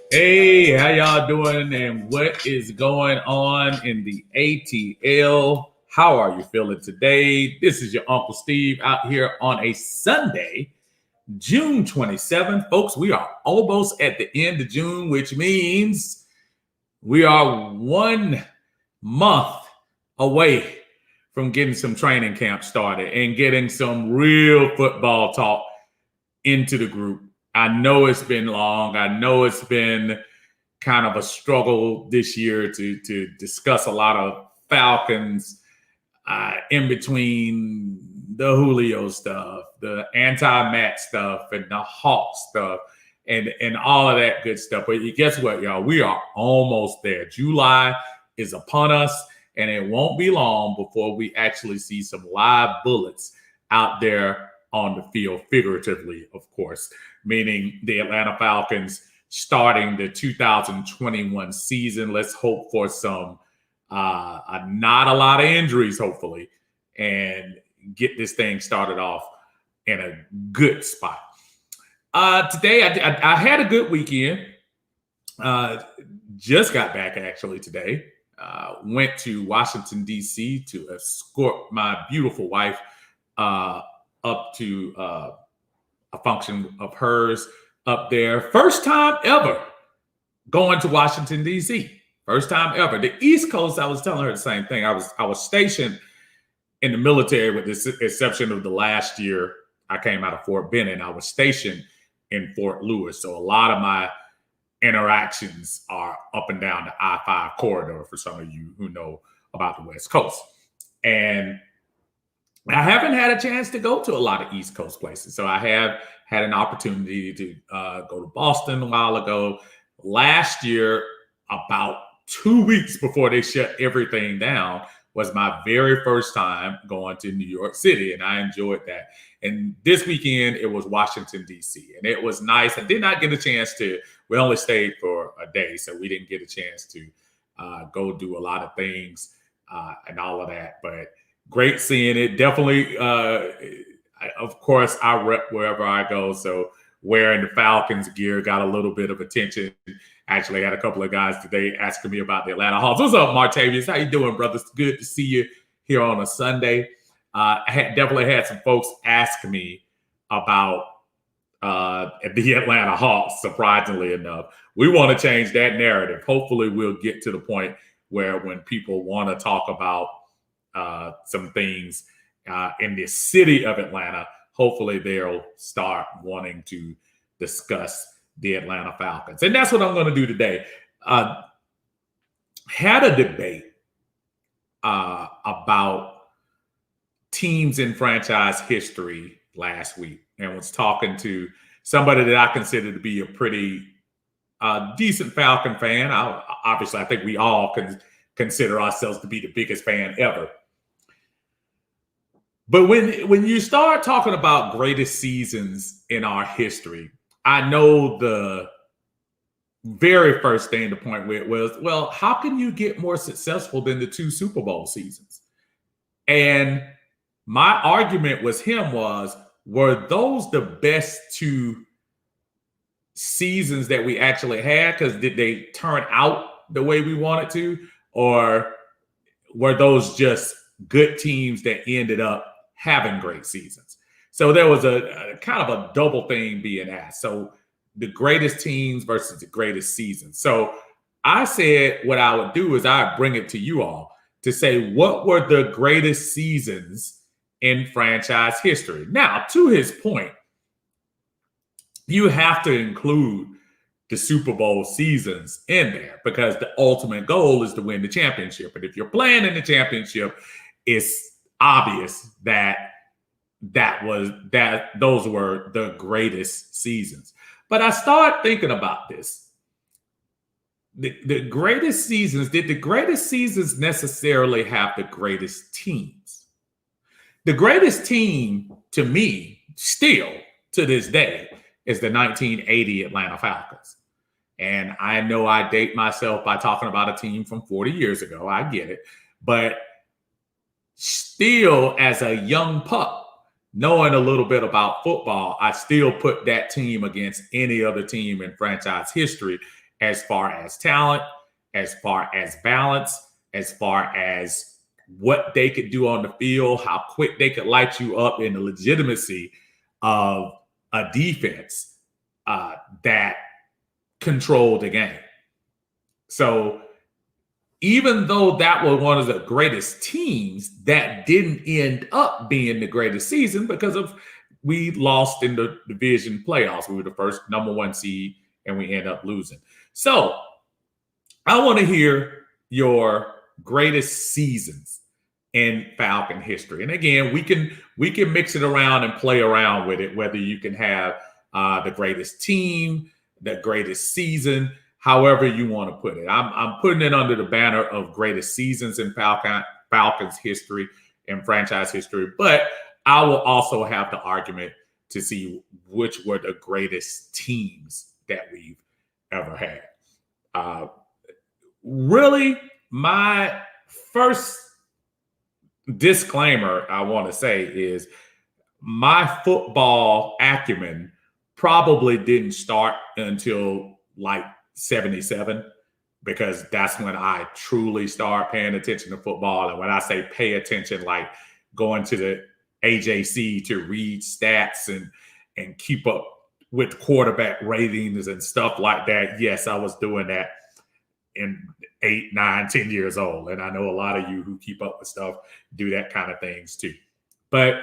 Hey, how y'all doing and what is going on in the ATL? How are you feeling today? This is your Uncle Steve out here on a Sunday, June 27th. Folks, we are almost at the end of June, which means we are 1 month away from getting some training camp started and getting some real football talk into the group. I know it's been long. I know it's been kind of a struggle this year to discuss a lot of Falcons in between the Julio stuff, the anti-Matt stuff, and the Hawk stuff, and all of that good stuff. But guess what, y'all? We are almost there. July is upon us, and it won't be long before we actually see some live bullets out there on the field, figuratively, of course, meaning the Atlanta Falcons starting the 2021 season. Let's hope for some, not a lot of injuries, hopefully, and get this thing started off in a good spot. Today, I had a good weekend. Just got back actually today. Went to Washington, D.C. to escort my beautiful wife up to a function of hers up there. First time ever going to Washington, D.C. First time ever. The East Coast, I was telling her the same thing. I was stationed in the military with the exception of the last year I came out of Fort Benning. I was stationed in Fort Lewis. So a lot of my interactions are up and down the I-5 corridor for some of you who know about the West Coast. And I haven't had a chance to go to a lot of East Coast places. So I have had an opportunity to go to Boston a while ago. Last year, about 2 weeks before they shut everything down, was my very first time going to New York City, and I enjoyed that. And this weekend, it was Washington, D.C., and it was nice. I did not get a chance to, we only stayed for a day, so we didn't get a chance to go do a lot of things and all of that, but great seeing it. Definitely, of course, I rep wherever I go. So wearing the Falcons gear got a little bit of attention. Actually, had a couple of guys today asking me about the Atlanta Hawks. What's up, Martavius? How you doing, brother? It's good to see you here on a Sunday. I definitely had some folks ask me about the Atlanta Hawks, surprisingly enough. We want to change that narrative. Hopefully, we'll get to the point where when people want to talk about some things in the city of Atlanta, hopefully they'll start wanting to discuss the Atlanta Falcons. And that's what I'm going to do today. Had a debate about teams in franchise history last week and was talking to somebody that I consider to be a pretty decent Falcon fan. Obviously, I think we all consider ourselves to be the biggest fan ever. But when you start talking about greatest seasons in our history, I know the very first thing to point with was, well, how can you get more successful than the 2 Super Bowl seasons? And my argument was were those the best 2 seasons that we actually had? Because did they turn out the way we wanted to? Or were those just good teams that ended up having great seasons? So there was a kind of a double thing being asked. So the greatest teams versus the greatest seasons. So I said what I would do is I'd bring it to you all to say, what were the greatest seasons in franchise history? Now, to his point, you have to include the Super Bowl seasons in there because the ultimate goal is to win the championship. And if you're playing in the championship, it's obvious that those were the greatest seasons. But I started thinking about this. The greatest seasons, did the greatest seasons necessarily have the greatest teams? The greatest team to me, still to this day, is the 1980 Atlanta Falcons. And I know I date myself by talking about a team from 40 years ago. I get it. But still, as a young pup, knowing a little bit about football, I still put that team against any other team in franchise history as far as talent, as far as balance, as far as what they could do on the field, how quick they could light you up, and the legitimacy of a defense that controlled the game. So even though that was one of the greatest teams, that didn't end up being the greatest season because we lost in the division playoffs. We were the first number 1 seed and we ended up losing. So I want to hear your greatest seasons in Falcon history. And again, we can mix it around and play around with it, whether you can have the greatest team, the greatest season, however you want to put it. I'm putting it under the banner of greatest seasons in Falcons history and franchise history, but I will also have the argument to see which were the greatest teams that we've ever had. Really, my first disclaimer I want to say is my football acumen probably didn't start until like 77, because that's when I truly start paying attention to football. And when I say pay attention, like going to the AJC to read stats and keep up with quarterback ratings and stuff like that. Yes, I was doing that in 8, 9, 10 years old. And I know a lot of you who keep up with stuff do that kind of things too. But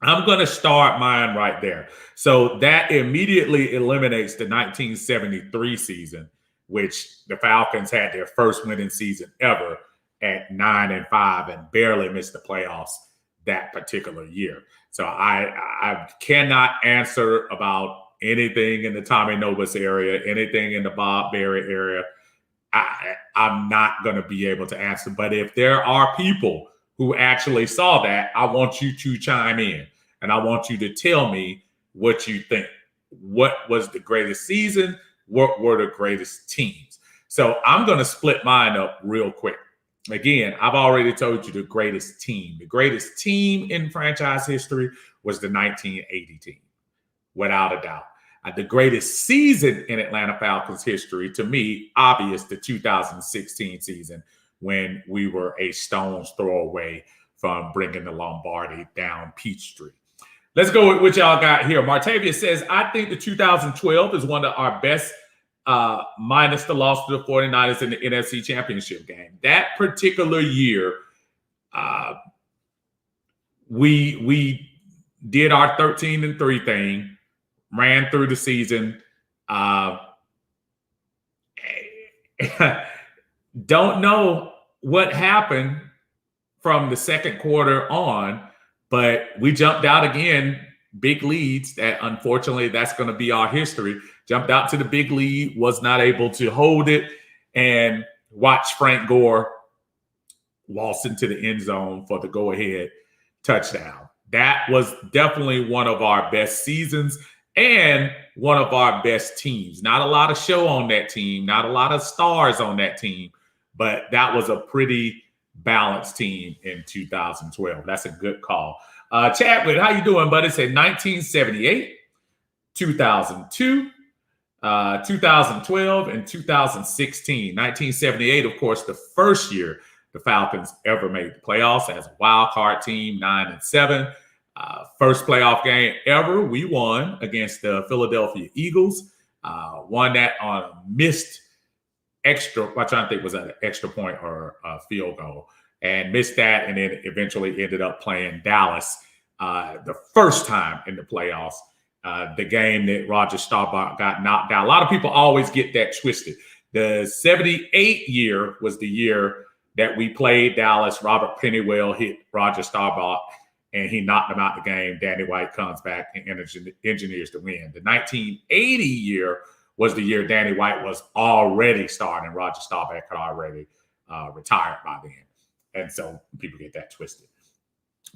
I'm going to start mine right there. So that immediately eliminates the 1973 season, which the Falcons had their first winning season ever at 9-5 and barely missed the playoffs that particular year. So I cannot answer about anything in the Tommy Nobis area, anything in the Bob Berry area. I'm not going to be able to answer. But if there are people who actually saw that, I want you to chime in and I want you to tell me what you think. What was the greatest season? What were the greatest teams? So I'm going to split mine up real quick. Again, I've already told you the greatest team. The greatest team in franchise history was the 1980 team, without a doubt. The greatest season in Atlanta Falcons history, to me, obvious, the 2016 season, when we were a stone's throw away from bringing the Lombardi down Peachtree. Let's go with what y'all got here. Martavia says, I think the 2012 is one of our best, minus the loss to the 49ers in the NFC Championship game. That particular year, we did our 13-3 thing, ran through the season. Don't know what happened from the second quarter on, but we jumped out again, big leads. That unfortunately, that's going to be our history. Jumped out to the big lead, was not able to hold it. And watch Frank Gore waltz into the end zone for the go-ahead touchdown. That was definitely one of our best seasons and one of our best teams. Not a lot of show on that team, not a lot of stars on that team, but that was a pretty balanced team in 2012. That's a good call. Chadwick, how you doing, buddy? Said 1978, 2002, 2012, and 2016. 1978, of course, the first year the Falcons ever made the playoffs as a wild card team, 9-7. First playoff game ever, we won against the Philadelphia Eagles. Won that on a missed extra, I'm trying to think, was that an extra point or a field goal? And missed that, and then eventually ended up playing Dallas the first time in the playoffs. The game that Roger Staubach got knocked out. A lot of people always get that twisted. The 78 year was the year that we played Dallas. Robert Pennywell hit Roger Staubach, and he knocked him out the game. Danny White comes back and engineers the win. The 1980 year was the year Danny White was already starting. Roger Staubach had already retired by then. And so people get that twisted.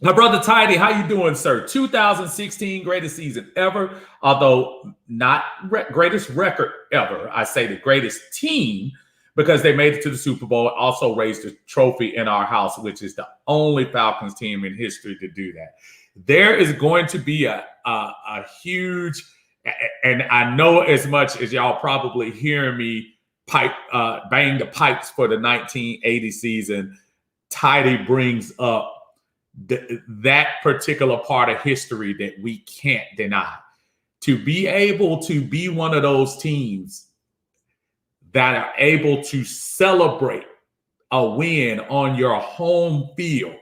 My brother Tidy, how you doing, sir? 2016, greatest season ever, although not greatest record ever. I say the greatest team because they made it to the Super Bowl, also raised a trophy in our house, which is the only Falcons team in history to do that. There is going to be a huge, and I know as much as y'all probably hearing me bang the pipes for the 1980 season, Tidy brings up that particular part of history that we can't deny. To be able to be one of those teams that are able to celebrate a win on your home field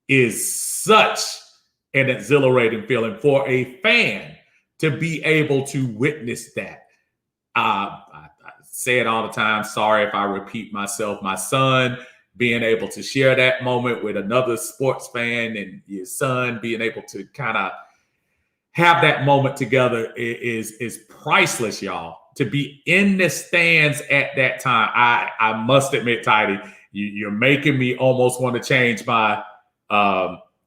is such an exhilarating feeling for a fan to be able to witness that. I say it all the time. Sorry if I repeat myself. My son being able to share that moment with another sports fan and your son being able to kind of have that moment together is priceless, y'all. To be in the stands at that time, I must admit, Tidy, you're making me almost want to change my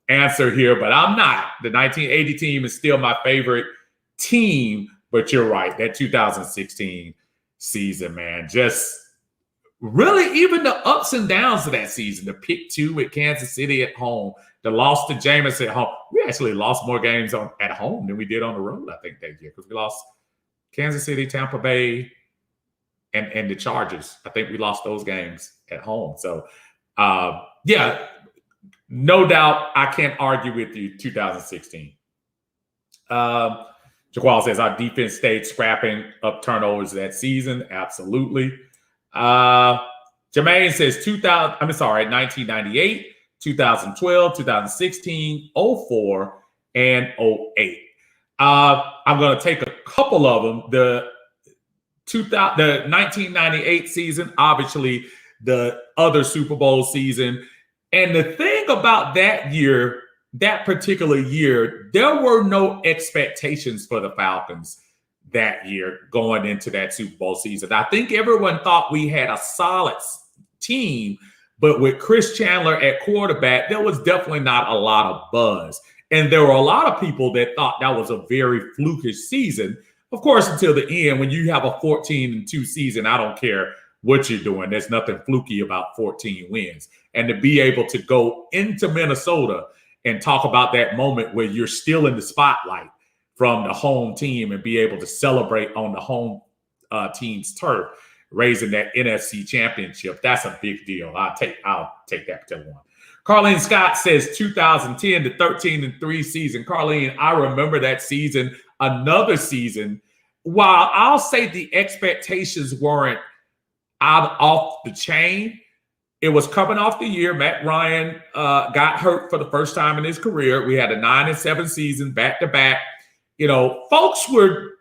answer here, but I'm not. The 1980 team is still my favorite team, but you're right. That 2016 season, man, just really even the ups and downs of that season, the pick 2 with Kansas City at home, the loss to Jameis at home. We actually lost more games at home than we did on the road, I think, that year, because we lost Kansas City, Tampa Bay, and the Chargers. I think we lost those games at home. So, yeah, no doubt I can't argue with you, 2016. Jaqual says our defense stayed scrapping up turnovers that season. Absolutely. Jermaine says 1998, 2012, 2016, 04, and 08. I'm going to take a couple of them. The 1998 season, obviously the other Super Bowl season. And the thing about that year, that particular year, there were no expectations for the Falcons that year going into that Super Bowl season. I think everyone thought we had a solid team, but with Chris Chandler at quarterback, there was definitely not a lot of buzz. And there were a lot of people that thought that was a very flukish season. Of course, until the end, when you have a 14-2 season, I don't care what you're doing. There's nothing fluky about 14 wins. And to be able to go into Minnesota and talk about that moment where you're still in the spotlight from the home team and be able to celebrate on the home team's turf, raising that NFC championship, that's a big deal. I'll take that particular one. Carlene Scott says 2010 to 13-3 season. Carlene, I remember that season, another season. While I'll say the expectations weren't off the chain, it was coming off the year. Matt Ryan got hurt for the first time in his career. We had a 9-7 season back-to-back. You know, folks were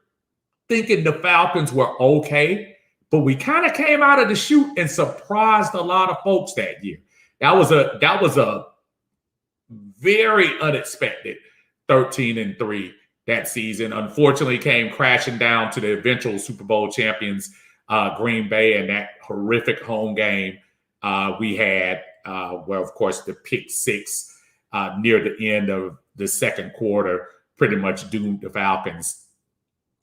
thinking the Falcons were okay, but we kind of came out of the chute and surprised a lot of folks that year. That was a very unexpected 13-3 that season. Unfortunately, came crashing down to the eventual Super Bowl champions Green Bay and that horrific home game we had, where, of course, the pick six near the end of the second quarter pretty much doomed the Falcons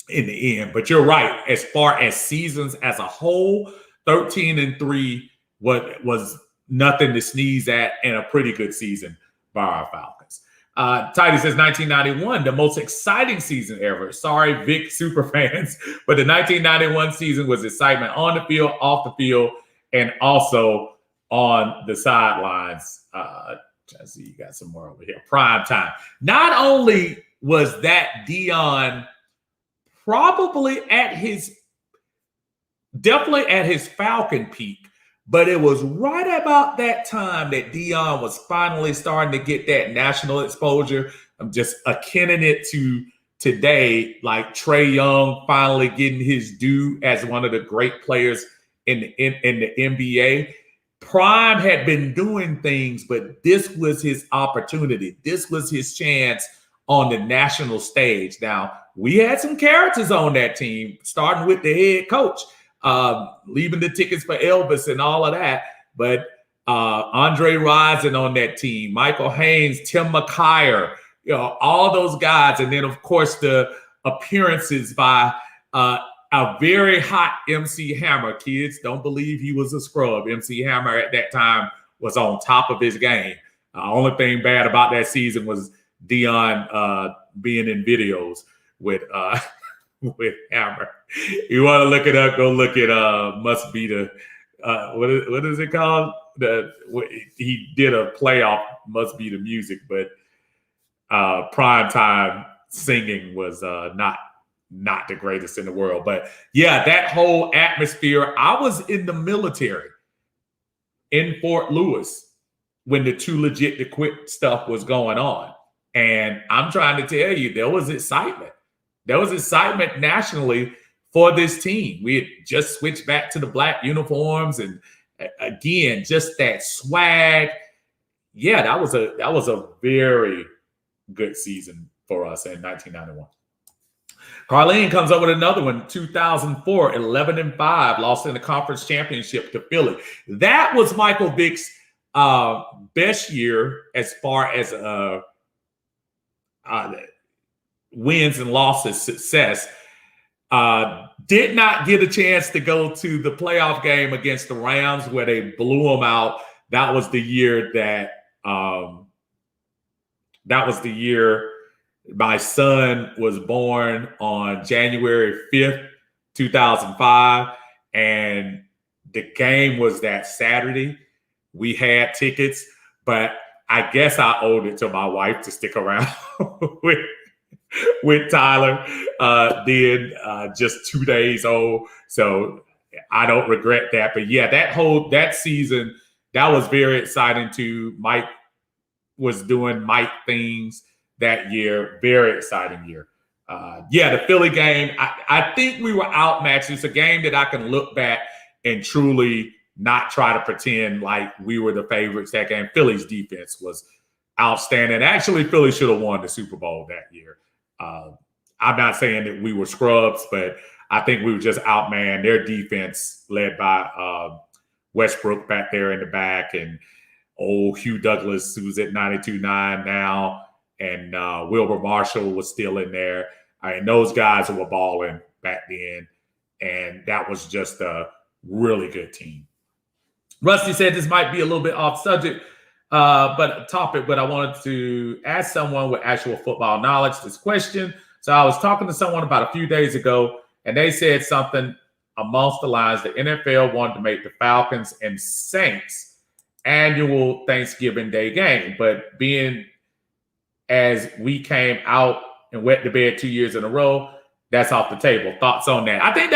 in the end. But you're right. As far as seasons as a whole, 13-3 was nothing to sneeze at, and a pretty good season by our Falcons. Tidy says 1991, the most exciting season ever. Sorry, Vic superfans, but the 1991 season was excitement on the field, off the field, and also on the sidelines. I see you got some more over here. Prime time. Not only was that Deion probably definitely at his Falcon peak, but it was right about that time that Deion was finally starting to get that national exposure. I'm just akinning it to today, like Trae Young finally getting his due as one of the great players in the NBA. Prime had been doing things, but this was his opportunity. This was his chance on the national stage. Now, we had some characters on that team, starting with the head coach, leaving the tickets for Elvis and all of that. But Andre Rison on that team, Michael Haynes, Tim McKyer, all those guys. And then, of course, the appearances by a very hot MC Hammer. Kids, don't believe he was a scrub. MC Hammer at that time was on top of his game. Only thing bad about that season was Deion being in videos with Hammer. You want to look it up, go look at Must Be the what is it called? He did a playoff Must Be the Music, but primetime singing was not the greatest in the world. But yeah, that whole atmosphere. I was in the military in Fort Lewis when the Too Legit to Quit stuff was going on. And I'm trying to tell you, there was excitement. There was excitement nationally for this team. We had just switched back to the black uniforms, and again, just that swag. Yeah, that was a very good season for us in 1991. Carlene comes up with another one, 2004, 11-5, lost in the conference championship to Philly. That was Michael Vick's best year as far as wins and losses success. Did not get a chance to go to the playoff game against the Rams where they blew them out. That was the year my son was born on January 5th, 2005. And the game was that Saturday. We had tickets, but I guess I owed it to my wife to stick around with Tyler. Then just 2 days old. So I don't regret that. But yeah, that season, that was very exciting too. Mike was doing Mike things that year. Very exciting year. Yeah, the Philly game, I think we were outmatched. It's a game that I can look back and truly not try to pretend like we were the favorites that game. Philly's defense was outstanding. Actually, Philly should have won the Super Bowl that year. I'm not saying that we were scrubs, but I think we were just outmanned. Their defense, led by Westbrook back there in the back, and old Hugh Douglas, who's at 92.9 now, and Wilbur Marshall was still in there. I mean, those guys were balling back then, and that was just a really good team. Rusty said this might be a little bit off subject, but a topic, but I wanted to ask someone with actual football knowledge this question. So I was talking to someone about a few days ago, and they said something amongst the lines. The NFL wanted to make the Falcons and Saints annual Thanksgiving Day game, but being as we came out and wet the bed 2 years in a row, that's off the table. Thoughts on that? I think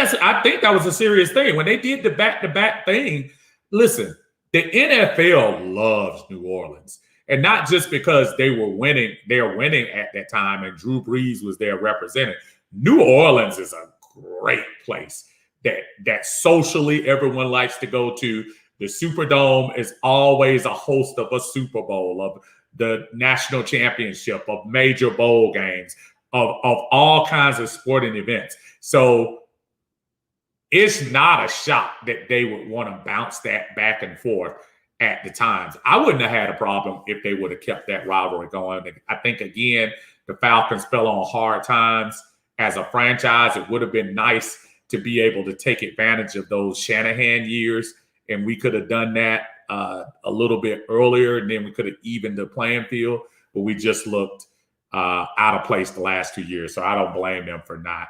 that was a serious thing. When they did the back-to-back thing, listen, the NFL loves New Orleans. And not just because they were winning, they're winning at that time, and Drew Brees was their representative. New Orleans is a great place that socially everyone likes to go to. The Superdome is always a host of a Super Bowl, of the national championship, of major bowl games, of all kinds of sporting events. So it's not a shock that they would want to bounce that back and forth at the times. I wouldn't have had a problem if they would have kept that rivalry going. I think, again, the Falcons fell on hard times as a franchise. It would have been nice to be able to take advantage of those Shanahan years, and we could have done that a little bit earlier, and then we could have evened the playing field, but we just looked out of place the last 2 years. So I don't blame them for not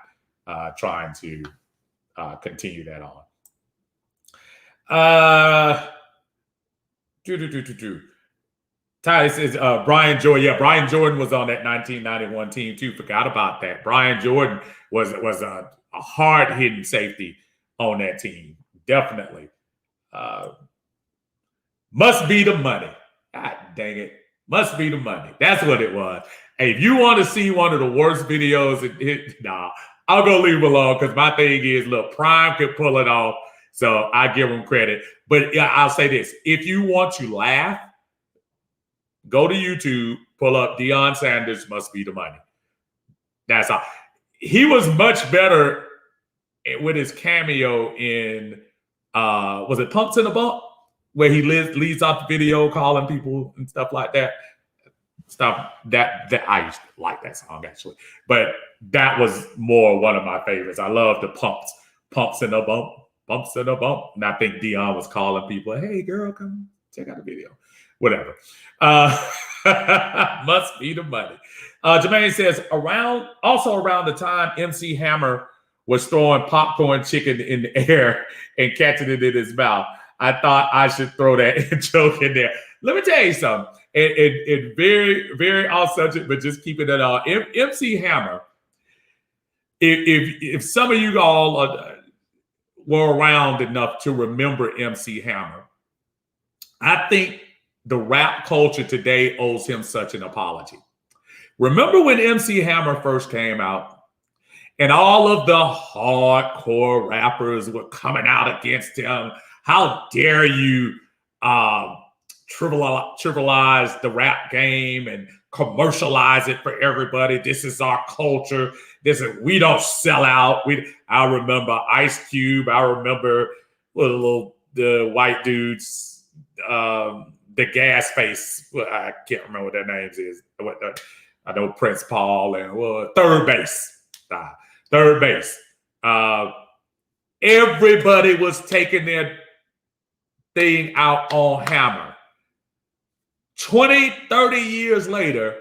trying to continue that on. Ty says Brian Jordan. Yeah, Brian Jordan was on that 1991 team too. Forgot about that. Brian Jordan was a hard-hitting safety on that team. Definitely. Must be the money. God dang it. Must be the money. That's what it was. Hey, if you want to see one of the worst videos, I'll go leave it alone, because my thing is, look, Prime could pull it off, so I give him credit. But yeah, I'll say this. If you want to laugh, go to YouTube, pull up Deion Sanders, Must Be the Money. That's all. He was much better with his cameo in, was it Pumps in a Bump? Where he leads off the video calling people and stuff like that. Stuff that I used to like that song, actually. But that was more one of my favorites. I love the pumps in a bump. And I think Deion was calling people, hey, girl, come check out the video. Whatever. Must be the money. Jermaine says, around the time MC Hammer was throwing popcorn chicken in the air and catching it in his mouth, I thought I should throw that joke in there. Let me tell you something. It very, very off subject, but just keeping it on. MC Hammer, if some of you all were around enough to remember MC Hammer, I think the rap culture today owes him such an apology. Remember when MC Hammer first came out and all of the hardcore rappers were coming out against him? How dare you trivialize the rap game and commercialize it for everybody? This is our culture. We don't sell out. I remember Ice Cube. I remember the white dudes, the gas face. I can't remember what their names is. I know Prince Paul and Third Base. Third Base. Everybody was taking their thing out on Hammer. 20, 30 years later,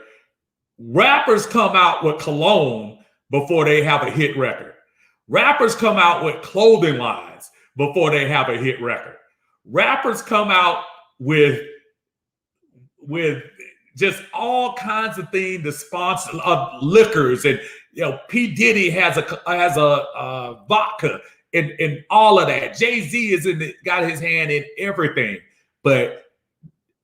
rappers come out with cologne before they have a hit record. Rappers come out with clothing lines before they have a hit record. Rappers come out with just all kinds of things, the sponsor of liquors, and P. Diddy has a vodka. And all of that. Jay-Z got his hand in everything. But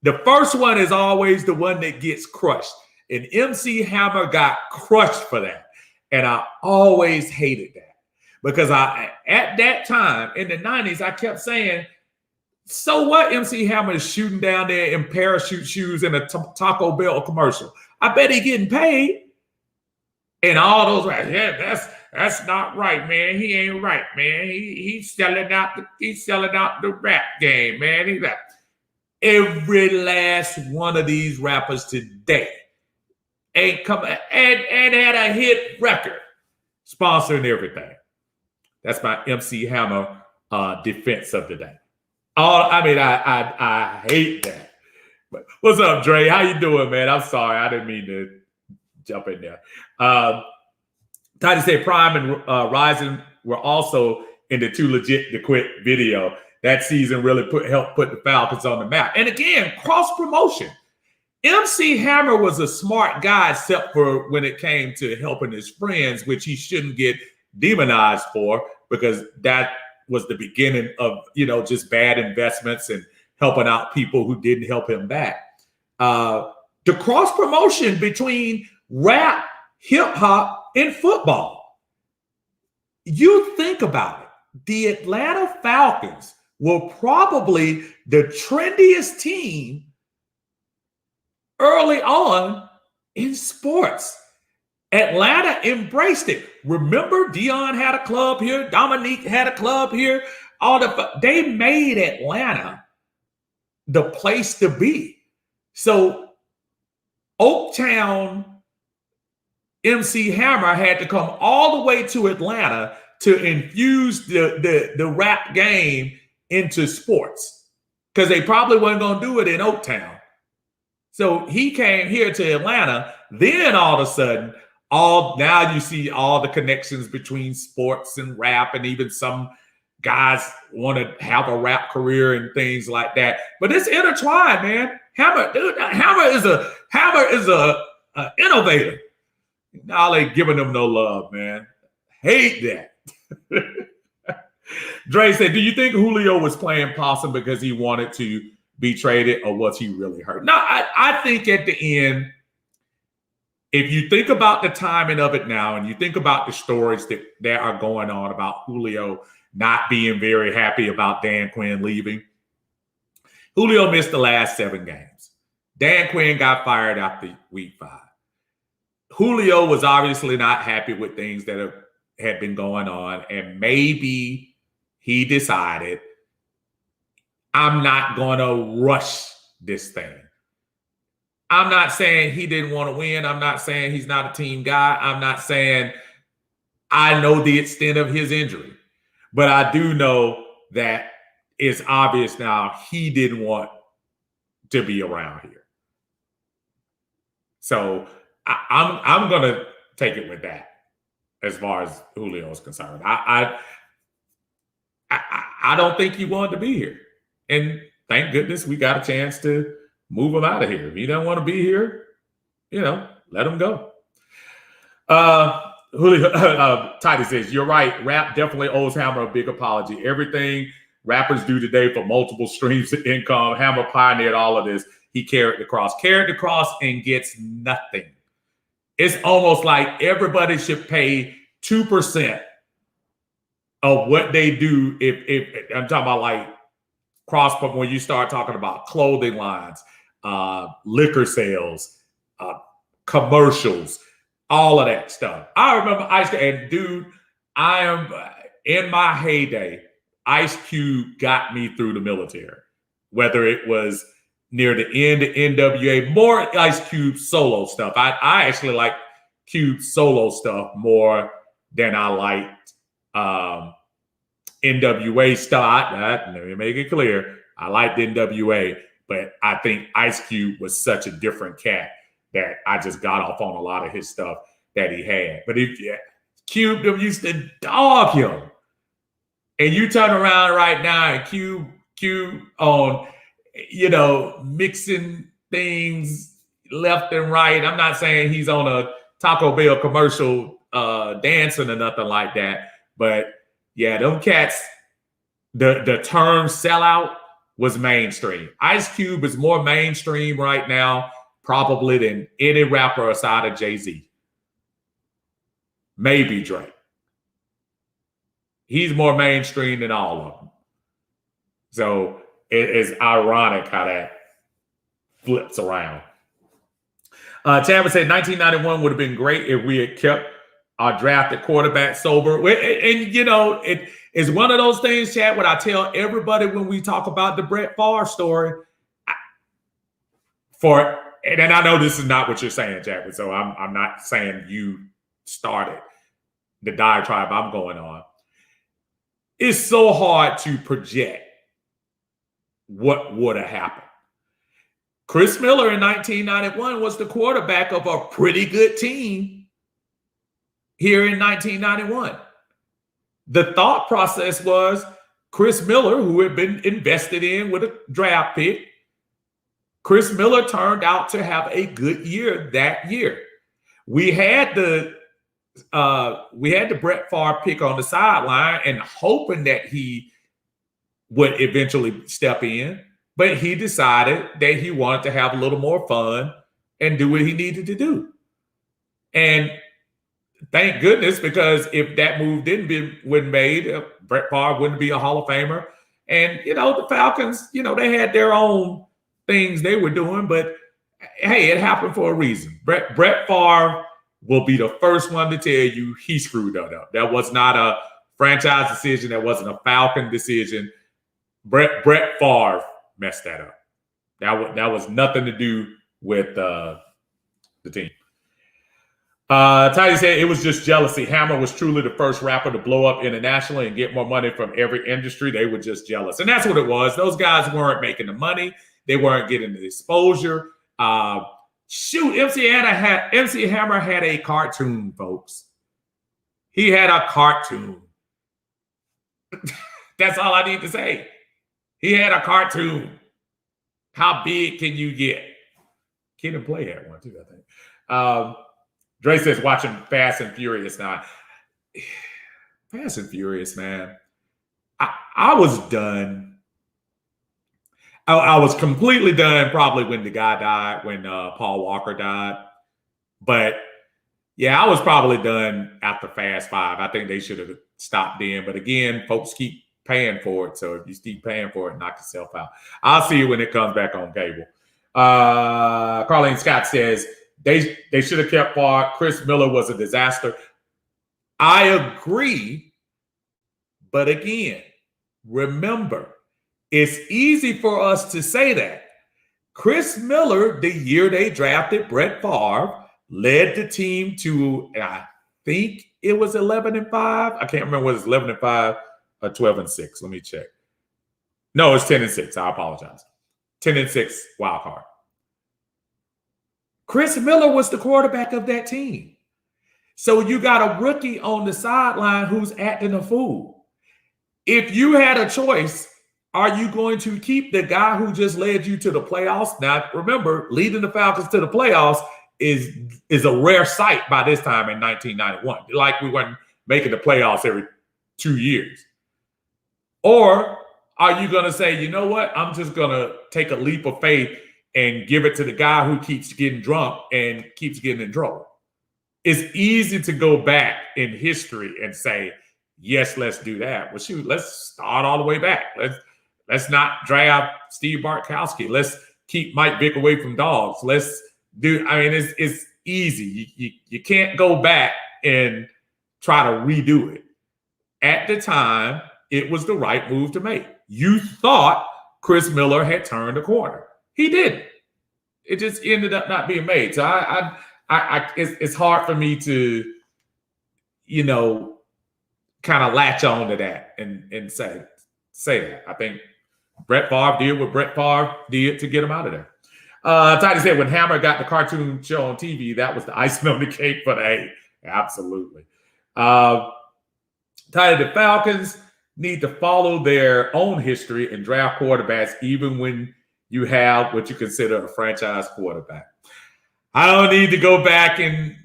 the first one is always the one that gets crushed. And MC Hammer got crushed for that. And I always hated that. Because at that time, in the 90s, I kept saying, so what? MC Hammer is shooting down there in parachute shoes in a Taco Bell commercial. I bet he getting paid. And all those rappers, yeah, that's not right, man. He ain't right, man. He's selling out the rap game, man. Every last one of these rappers today ain't coming and had a hit record, sponsoring everything. That's my MC Hammer defense of the day. I hate that. But what's up, Dre? How you doing, man? I'm sorry, I didn't mean to jump in there. Tidy said Prime and Rising were also in the Too Legit to Quit video. That season really helped put the Falcons on the map. And again, cross promotion. MC Hammer was a smart guy, except for when it came to helping his friends, which he shouldn't get demonized for, because that was the beginning of just bad investments and helping out people who didn't help him back. The cross promotion between rap, hip hop, and football. You think about it. The Atlanta Falcons were probably the trendiest team early on in sports. Atlanta embraced it. Remember, Dion had a club here. Dominique had a club here. They made Atlanta the place to be. So Oaktown MC Hammer had to come all the way to Atlanta to infuse the rap game into sports, because they probably weren't going to do it in Oaktown. So he came here to Atlanta. Then all of a sudden, now you see all the connections between sports and rap, and even some guys want to have a rap career and things like that. But it's intertwined, man. Hammer is a innovator. Now they giving them no love, man. Hate that. Dre said, do you think Julio was playing possum because he wanted to be traded, or was he really hurt? No, I think at the end, if you think about the timing of it now, and you think about the stories that are going on about Julio not being very happy about Dan Quinn leaving, Julio missed the last 7 games. Dan Quinn got fired after week 5. Julio was obviously not happy with things that had been going on, and maybe he decided, I'm not going to rush this thing. I'm not saying he didn't want to win. I'm not saying he's not a team guy. I'm not saying I know the extent of his injury. But I do know that it's obvious now he didn't want to be around here. So I'm going to take it with that as far as Julio is concerned. I don't think he wanted to be here. And thank goodness we got a chance to move him out of here. If he doesn't want to be here, let him go. Julio, Titus says, you're right. Rap definitely owes Hammer a big apology. Everything rappers do today for multiple streams of income, Hammer pioneered all of this. He carried the cross and gets nothing. It's almost like everybody should pay 2% of what they do. If I'm talking about like cross, but when you start talking about clothing lines, liquor sales, commercials, all of that stuff. I remember I am in my heyday, Ice Cube got me through the military, whether it was near the end of NWA, more Ice Cube solo stuff. I actually like Cube solo stuff more than I liked NWA stuff. Let me make it clear. I liked NWA, but I think Ice Cube was such a different cat that I just got off on a lot of his stuff that he had. But Cube them used to dog him. And you turn around right now and Cube on, mixing things left and right. I'm not saying he's on a Taco Bell commercial dancing or nothing like that. But yeah, them cats, the term sellout was mainstream. Ice Cube is more mainstream right now probably than any rapper aside of Jay-Z. Maybe Drake. He's more mainstream than all of them. So it's ironic how that flips around. Chadwick said 1991 would have been great if we had kept our drafted quarterback sober. And it is one of those things, Chad, what I tell everybody when we talk about the Brett Favre story. And I know this is not what you're saying, Chadwick, so I'm not saying you started the diatribe I'm going on. It's so hard to project what would have happened. Chris Miller in 1991 was the quarterback of a pretty good team here in 1991. The thought process was Chris Miller, who had been invested in with a draft pick, Chris Miller turned out to have a good year that year. We had the Brett Favre pick on the sideline and hoping that he would eventually step in, but he decided that he wanted to have a little more fun and do what he needed to do. And thank goodness, because if that move wasn't made, Brett Favre wouldn't be a Hall of Famer. And, the Falcons, they had their own things they were doing, but hey, it happened for a reason. Brett Favre will be the first one to tell you he screwed that up. That was not a franchise decision. That wasn't a Falcon decision. Brett Favre messed that up. That was nothing to do with the team. Tidy said it was just jealousy. Hammer was truly the first rapper to blow up internationally and get more money from every industry. They were just jealous. And that's what it was. Those guys weren't making the money. They weren't getting the exposure. MC Hammer had a cartoon, folks. He had a cartoon. That's all I need to say. He had a cartoon. How big can you get? Kid and Play had one too, I think. Dre says watching Fast and Furious now. Fast and Furious, man. I was done. I was completely done probably when the guy died, when Paul Walker died. But yeah, I was probably done after Fast 5. I think they should have stopped then. But again, folks keep paying for it. So if you keep paying for it, knock yourself out. I'll see you when it comes back on cable. Carlene Scott says they should have kept Favre. Chris Miller was a disaster. I agree. But again, remember, it's easy for us to say that. Chris Miller, the year they drafted Brett Favre, led the team to, I think it was 11-5. I can't remember whether it's 11-5 or 12-6. Let me check. No, it's 10-6. I apologize. 10-6 wild card. Chris Miller was the quarterback of that team. So you got a rookie on the sideline who's acting a fool. If you had a choice, are you going to keep the guy who just led you to the playoffs? Now, remember, leading the Falcons to the playoffs is a rare sight by this time in 1991. Like we weren't making the playoffs every 2 years. Or are you going to say, you know what? I'm just going to take a leap of faith and give it to the guy who keeps getting drunk and keeps getting in trouble? It's easy to go back in history and say, yes, let's do that. Well, shoot, let's start all the way back. Let's not draft Steve Bartkowski. Let's keep Mike Vick away from dogs. Let's do. I mean, it's easy. You can't go back and try to redo it. At the time, it was the right move to make. You thought Chris Miller had turned a corner. He didn't. It just ended up not being made. So it's hard for me to, kind of latch on to that and say that. I think Brett Favre did what Brett Favre did to get him out of there. Tidy said when Hammer got the cartoon show on TV, that was the icing on the cake for the A. Absolutely. Tidy, the Falcons need to follow their own history and draft quarterbacks, even when you have what you consider a franchise quarterback. I don't need to go back in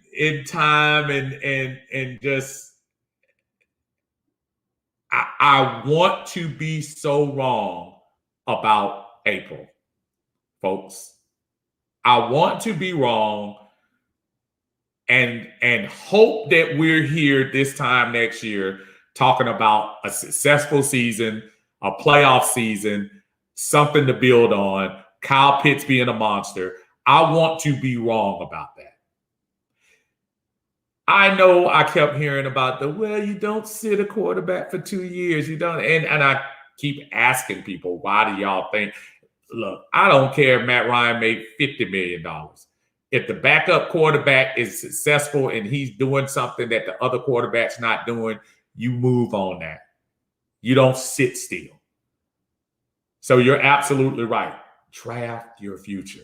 time and just. I want to be so wrong about April, folks. I want to be wrong and hope that we're here this time next year talking about a successful season, a playoff season, something to build on, Kyle Pitts being a monster. I want to be wrong about that. I know I kept hearing about you don't sit a quarterback for 2 years. You don't. And I keep asking people, why do y'all think? Look, I don't care if Matt Ryan made $50 million. If the backup quarterback is successful and he's doing something that the other quarterback's not doing, you move on that. You don't sit still. So you're absolutely right. Draft your future.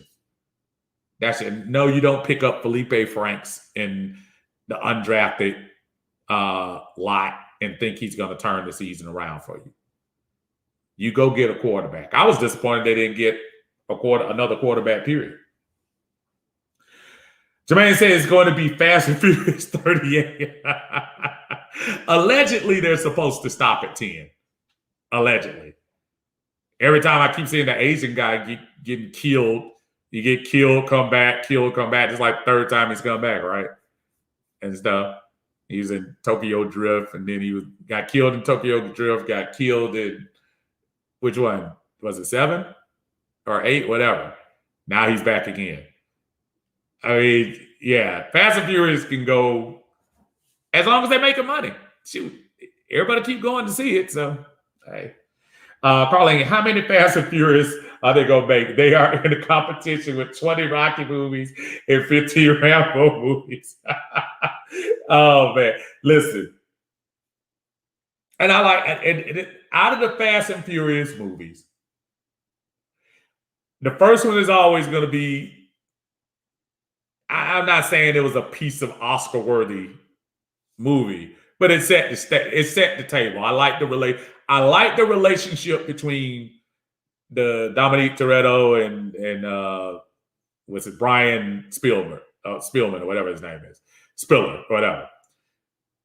That's it. No, you don't pick up Felipe Franks in the undrafted lot and think he's going to turn the season around for you. You go get a quarterback. I was disappointed they didn't get another quarterback, period. Jermaine says it's going to be Fast and Furious 38. Allegedly, they're supposed to stop at 10. Allegedly. Every time I keep seeing the Asian guy getting killed, you get killed, come back, killed, come back. It's like third time he's come back, right? And stuff. He was in Tokyo Drift, and then he got killed in Tokyo Drift, got killed in, which one? Was it 7 or 8? Whatever. Now he's back again. I mean, Yeah, Fast and Furious can go as long as they're making money. Shoot, everybody keep going to see it. So, hey. Carlene, how many Fast and Furious are they going to make? They are in a competition with 20 Rocky movies and 15 Rambo movies. Oh, man. Listen. And I like, and out of the Fast and Furious movies, the first one is always going to be, I'm not saying it was a piece of Oscar-worthy movie, but it set the table. I like the relationship between the Dominique Toretto and was it Brian Spielman or whatever his name is, Spiller or whatever.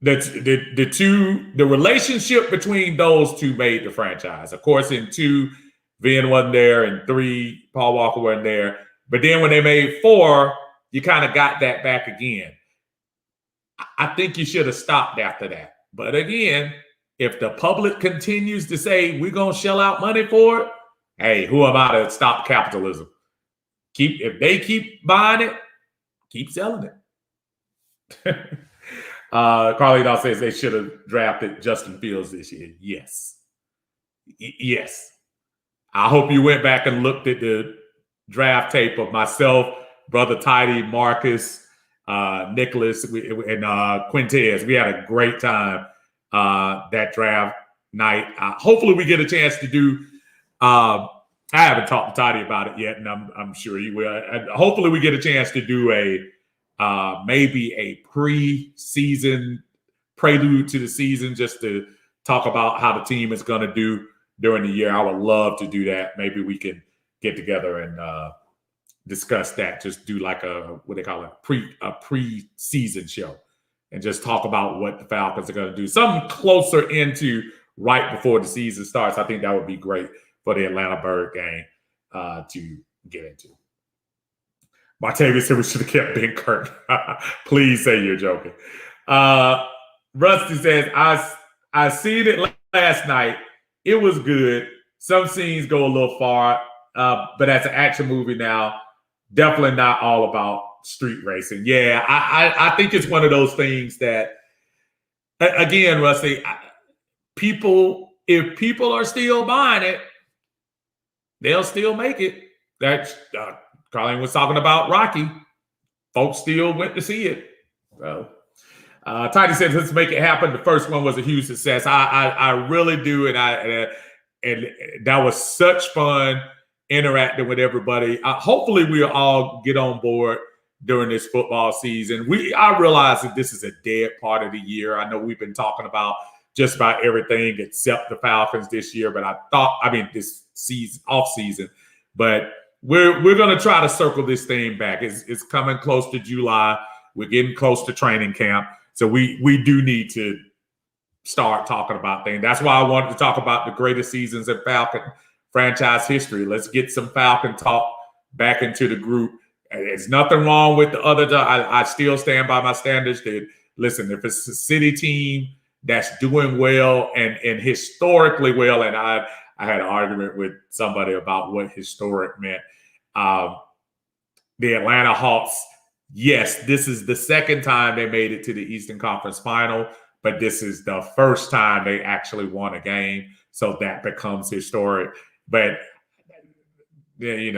The relationship between those two made the franchise. Of course, in 2, Vin wasn't there, and 3, Paul Walker wasn't there. But then when they made 4, you kind of got that back again. I think you should have stopped after that. But again, if the public continues to say we're gonna shell out money for it, hey, who am I to stop capitalism? If they keep buying it, keep selling it. Carly says they should have drafted Justin Fields this year. Yes. Yes. I hope you went back and looked at the draft tape of myself, Brother Tidy, Marcus, Nicholas, and Quintez. We had a great time that draft night. Hopefully we get a chance to do I haven't talked to Tidy about it yet, and I'm sure you will. And hopefully we get a chance to do maybe a pre-season prelude to the season, just to talk about how the team is going to do during the year. I would love to do that. Maybe we can get together and discuss that. Just do like what they call a pre-season show, and just talk about what the Falcons are going to do. Something closer into right before the season starts. I think that would be great for the Atlanta Bird game to get into. Martavius said we should have kept Ben Kirk. Please say you're joking. Rusty says, I seen it last night. It was good. Some scenes go a little far, but as an action movie now, definitely not all about street racing. Yeah, I think it's one of those things that, again, Rusty, if people are still buying it, they'll still make it. That's Carlene was talking about Rocky. Folks still went to see it. So, Tidy said, let's make it happen. The first one was a huge success. I really do. And that was such fun interacting with everybody. Hopefully we'll all get on board during this football season. I realize that this is a dead part of the year. I know we've been talking about just about everything except the Falcons this year, but this season, off season, but we're going to try to circle this thing back. It's coming close to July. We're getting close to training camp. So we do need to start talking about things. That's why I wanted to talk about the greatest seasons in Falcon franchise history. Let's get some Falcon talk back into the group. There's nothing wrong with the other. I still stand by my standards that, listen, if it's a city team that's doing well and historically well, and I had an argument with somebody about what historic meant. The Atlanta Hawks, yes, this is the second time they made it to the Eastern Conference Final, but this is the first time they actually won a game. So that becomes historic. But,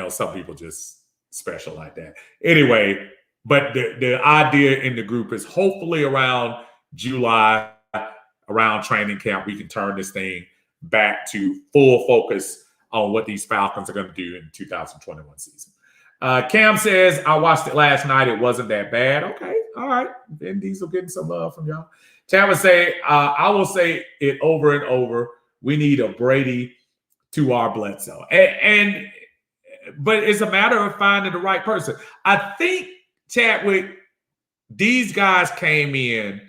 some people just special like that. Anyway, but the idea in the group is hopefully around July, around training camp, we can turn this thing back to full focus on what these Falcons are going to do in the 2021 season. Cam says, I watched it last night. It wasn't that bad. Okay. All right. Vin Diesel getting some love from y'all. Chad would say, I will say it over and over. We need a Brady to our Bledsoe. But it's a matter of finding the right person. I think, Chadwick, these guys came in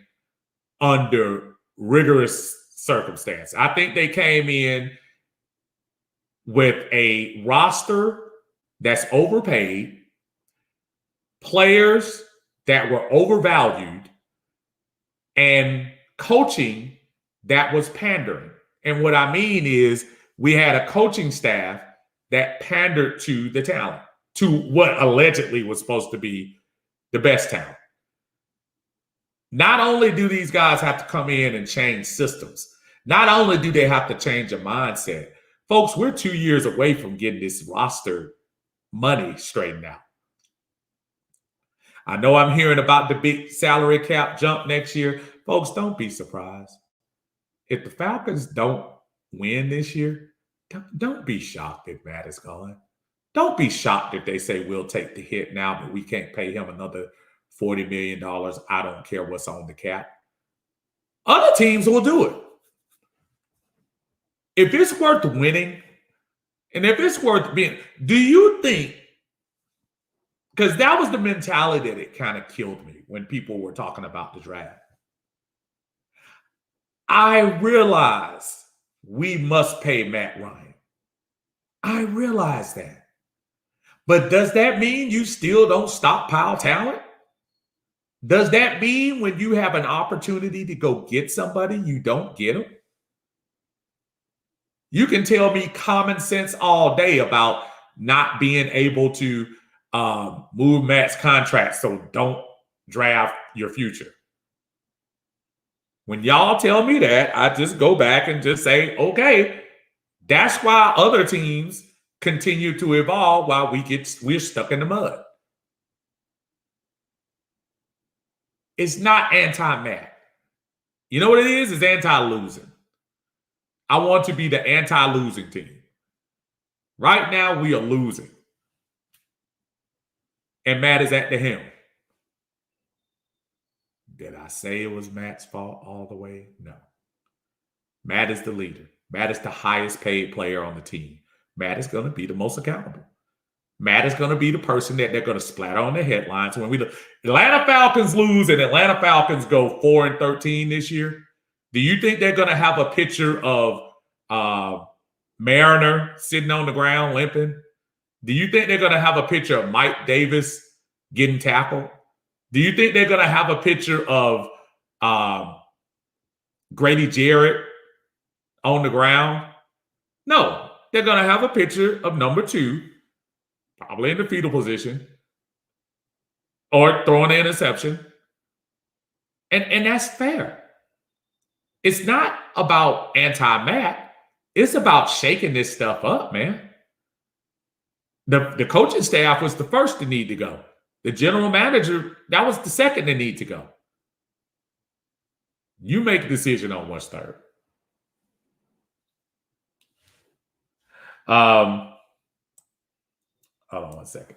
under rigorous circumstance. I think they came in with a roster that's overpaid, players that were overvalued, and coaching that was pandering. And what I mean is we had a coaching staff that pandered to the talent, to what allegedly was supposed to be the best talent. Not only do these guys have to come in and change systems, not only do they have to change a mindset, folks, we're 2 years away from getting this roster money straightened out. I know I'm hearing about the big salary cap jump next year. Folks, don't be surprised. If the Falcons don't win this year, don't be shocked if Matt is gone. Don't be shocked if they say we'll take the hit now, but we can't pay him another $40 million. I don't care what's on the cap. Other teams will do it. If it's worth winning, and if it's worth being, do you think, because that was the mentality that it kind of killed me when people were talking about the draft. I realize we must pay Matt Ryan. I realize that. But does that mean you still don't stockpile talent? Does that mean when you have an opportunity to go get somebody, you don't get them? You can tell me common sense all day about not being able to move Matt's contract, so don't draft your future. When y'all tell me that, I just go back and just say, okay, that's why other teams continue to evolve while we're stuck in the mud. It's not anti-Matt. You know what it is? It's anti-losing. I want to be the anti-losing team. Right now, we are losing. And Matt is at the helm. Did I say it was Matt's fault all the way? No. Matt is the leader. Matt is the highest paid player on the team. Matt is going to be the most accountable. Matt is going to be the person that they're going to splatter on the headlines when we look. Atlanta Falcons lose and Atlanta Falcons go 4-13 this year. Do you think they're going to have a picture of Mariner sitting on the ground limping? Do you think they're going to have a picture of Mike Davis getting tackled? Do you think they're going to have a picture of Grady Jarrett on the ground? No, they're going to have a picture of number 2, probably in the fetal position, or throwing an interception. And that's fair. It's not about anti-Matt. It's about shaking this stuff up, man. The coaching staff was the first to need to go. The general manager, that was the second to need to go. You make a decision on what's third. Hold on one second.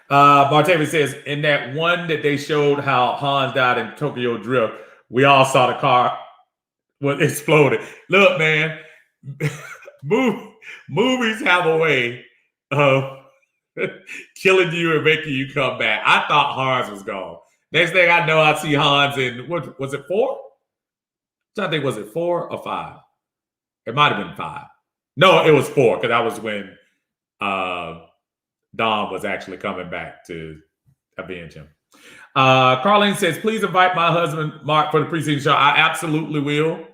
Martavis says, in that one that they showed how Hans died in Tokyo Drift, we all saw the car was exploded. Look, man, movies have a way of killing you and making you come back. I thought Hans was gone. Next thing I know, I see Hans in, what was it, 4? I think, was it 4 or 5? It might have been 5. No, it was 4, because that was when Dom was actually coming back to avenge him. Carlene says, please invite my husband, Mark, for the preseason show. I absolutely will.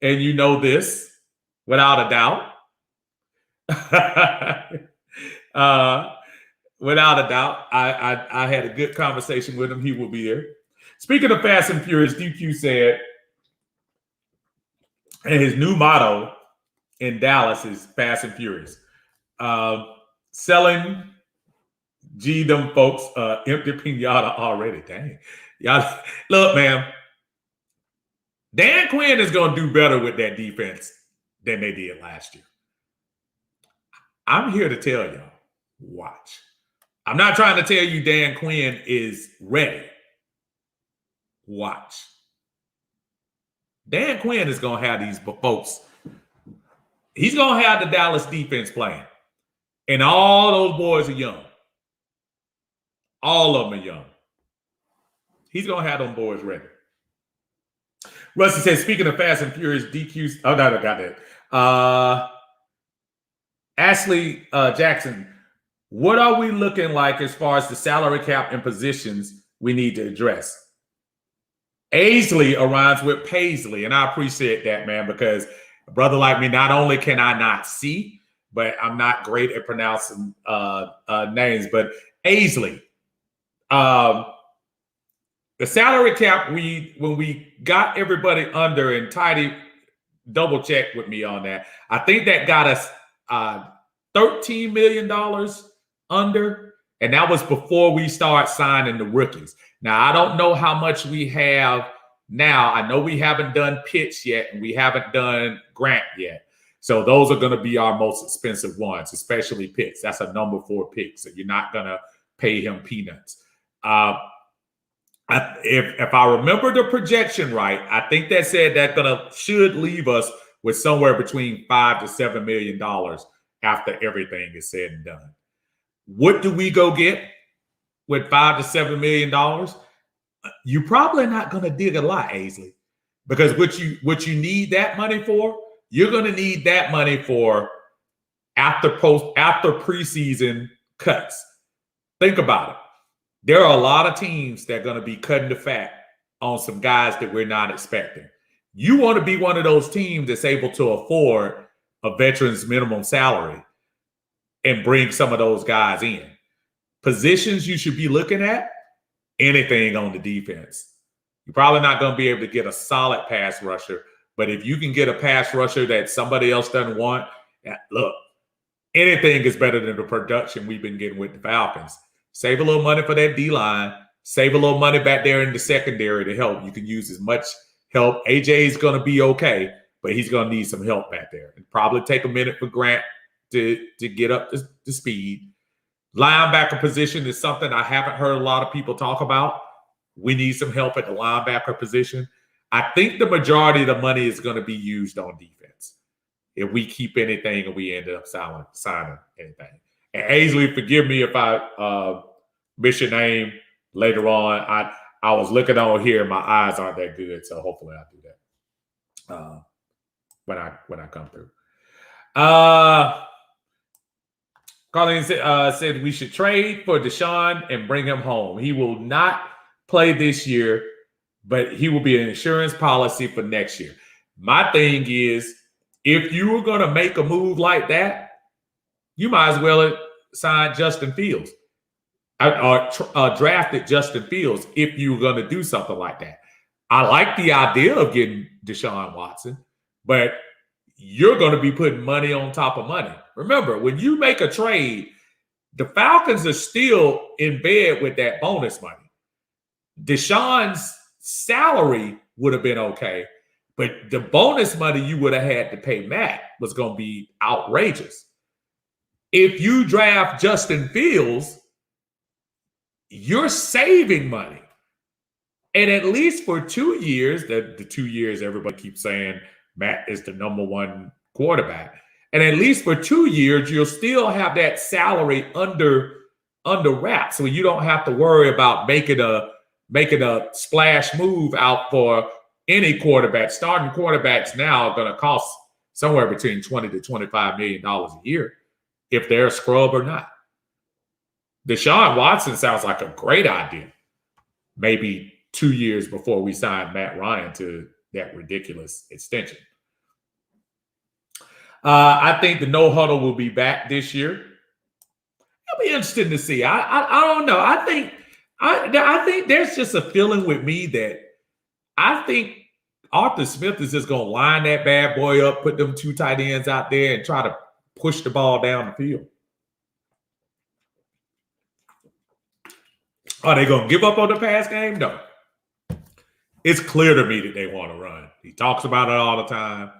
And you know this, without a doubt. Without a doubt. I had a good conversation with him. He will be there. Speaking of Fast and Furious, DQ said, and his new motto in Dallas is Fast and Furious. Selling them folks empty pinata already. Dang. Y'all, look, man. Dan Quinn is going to do better with that defense than they did last year. I'm here to tell y'all, watch. I'm not trying to tell you Dan Quinn is ready. Watch. Dan Quinn is going to have these folks. He's going to have the Dallas defense playing. And all those boys are young. All of them are young. He's going to have them boys ready. Rusty says, speaking of Fast and Furious, DQs. Oh, no, I got that. Ashley Jackson, what are we looking like as far as the salary cap and positions we need to address? Aisley aligns with Paisley, and I appreciate that, man, because a brother like me, not only can I not see, but I'm not great at pronouncing names, but Aisley. The salary cap, when we got everybody under, and Tidy double check with me on that, I think that got us $13 million under, and that was before we start signing the rookies. Now, I don't know how much we have now. I know we haven't done Pitts yet, and we haven't done Grant yet. So those are going to be our most expensive ones, especially Pitts. That's a number 4 pick, so you're not going to pay him peanuts. If I remember the projection right, I think that said that should leave us with somewhere between $5 to $7 million after everything is said and done. What do we go get with $5 to $7 million? You're probably not going to dig a lot, Aisley, because what you need that money for, you're going to need that money for after preseason cuts. Think about it. There are a lot of teams that are going to be cutting the fat on some guys that we're not expecting. You want to be one of those teams that's able to afford a veteran's minimum salary and bring some of those guys in. Positions you should be looking at, anything on the defense. You're probably not going to be able to get a solid pass rusher, but if you can get a pass rusher that somebody else doesn't want, look, anything is better than the production we've been getting with the Falcons. Save a little money for that D-line. Save a little money back there in the secondary to help. You can use as much help. AJ is going to be okay, but he's going to need some help back there. And probably take a minute for Grant to get up to speed. Linebacker position is something I haven't heard a lot of people talk about. We need some help at the linebacker position. I think the majority of the money is going to be used on defense if we keep anything and we end up signing anything. And Aisley, forgive me if I miss your name later on. I was looking on here, my eyes aren't that good, so hopefully I'll do that when I come through. Colleen said we should trade for Deshaun and bring him home. He will not play this year, but he will be an insurance policy for next year. My thing is, if you were going to make a move like that, you might as well sign Justin Fields or drafted Justin Fields if you were going to do something like that. I like the idea of getting Deshaun Watson, but you're going to be putting money on top of money. Remember, when you make a trade, the Falcons are still in bed with that bonus money. Deshaun's salary would have been okay, but the bonus money you would have had to pay Matt was going to be outrageous. If you draft Justin Fields, you're saving money. And at least for 2 years, the 2 years everybody keeps saying Matt is the number 1 quarterback. And at least for 2 years, you'll still have that salary under wraps. So you don't have to worry about making a splash move out for any quarterback. Starting quarterbacks now are going to cost somewhere between $20 to $25 million a year, if they're a scrub or not. Deshaun Watson sounds like a great idea. Maybe 2 years before we sign Matt Ryan to that ridiculous extension. I think the no huddle will be back this year. It'll be interesting to see. I don't know. I think there's just a feeling with me that I think Arthur Smith is just going to line that bad boy up, put them 2 tight ends out there, and try to push the ball down the field. Are they going to give up on the pass game? No. It's clear to me that they want to run. He talks about it all the time.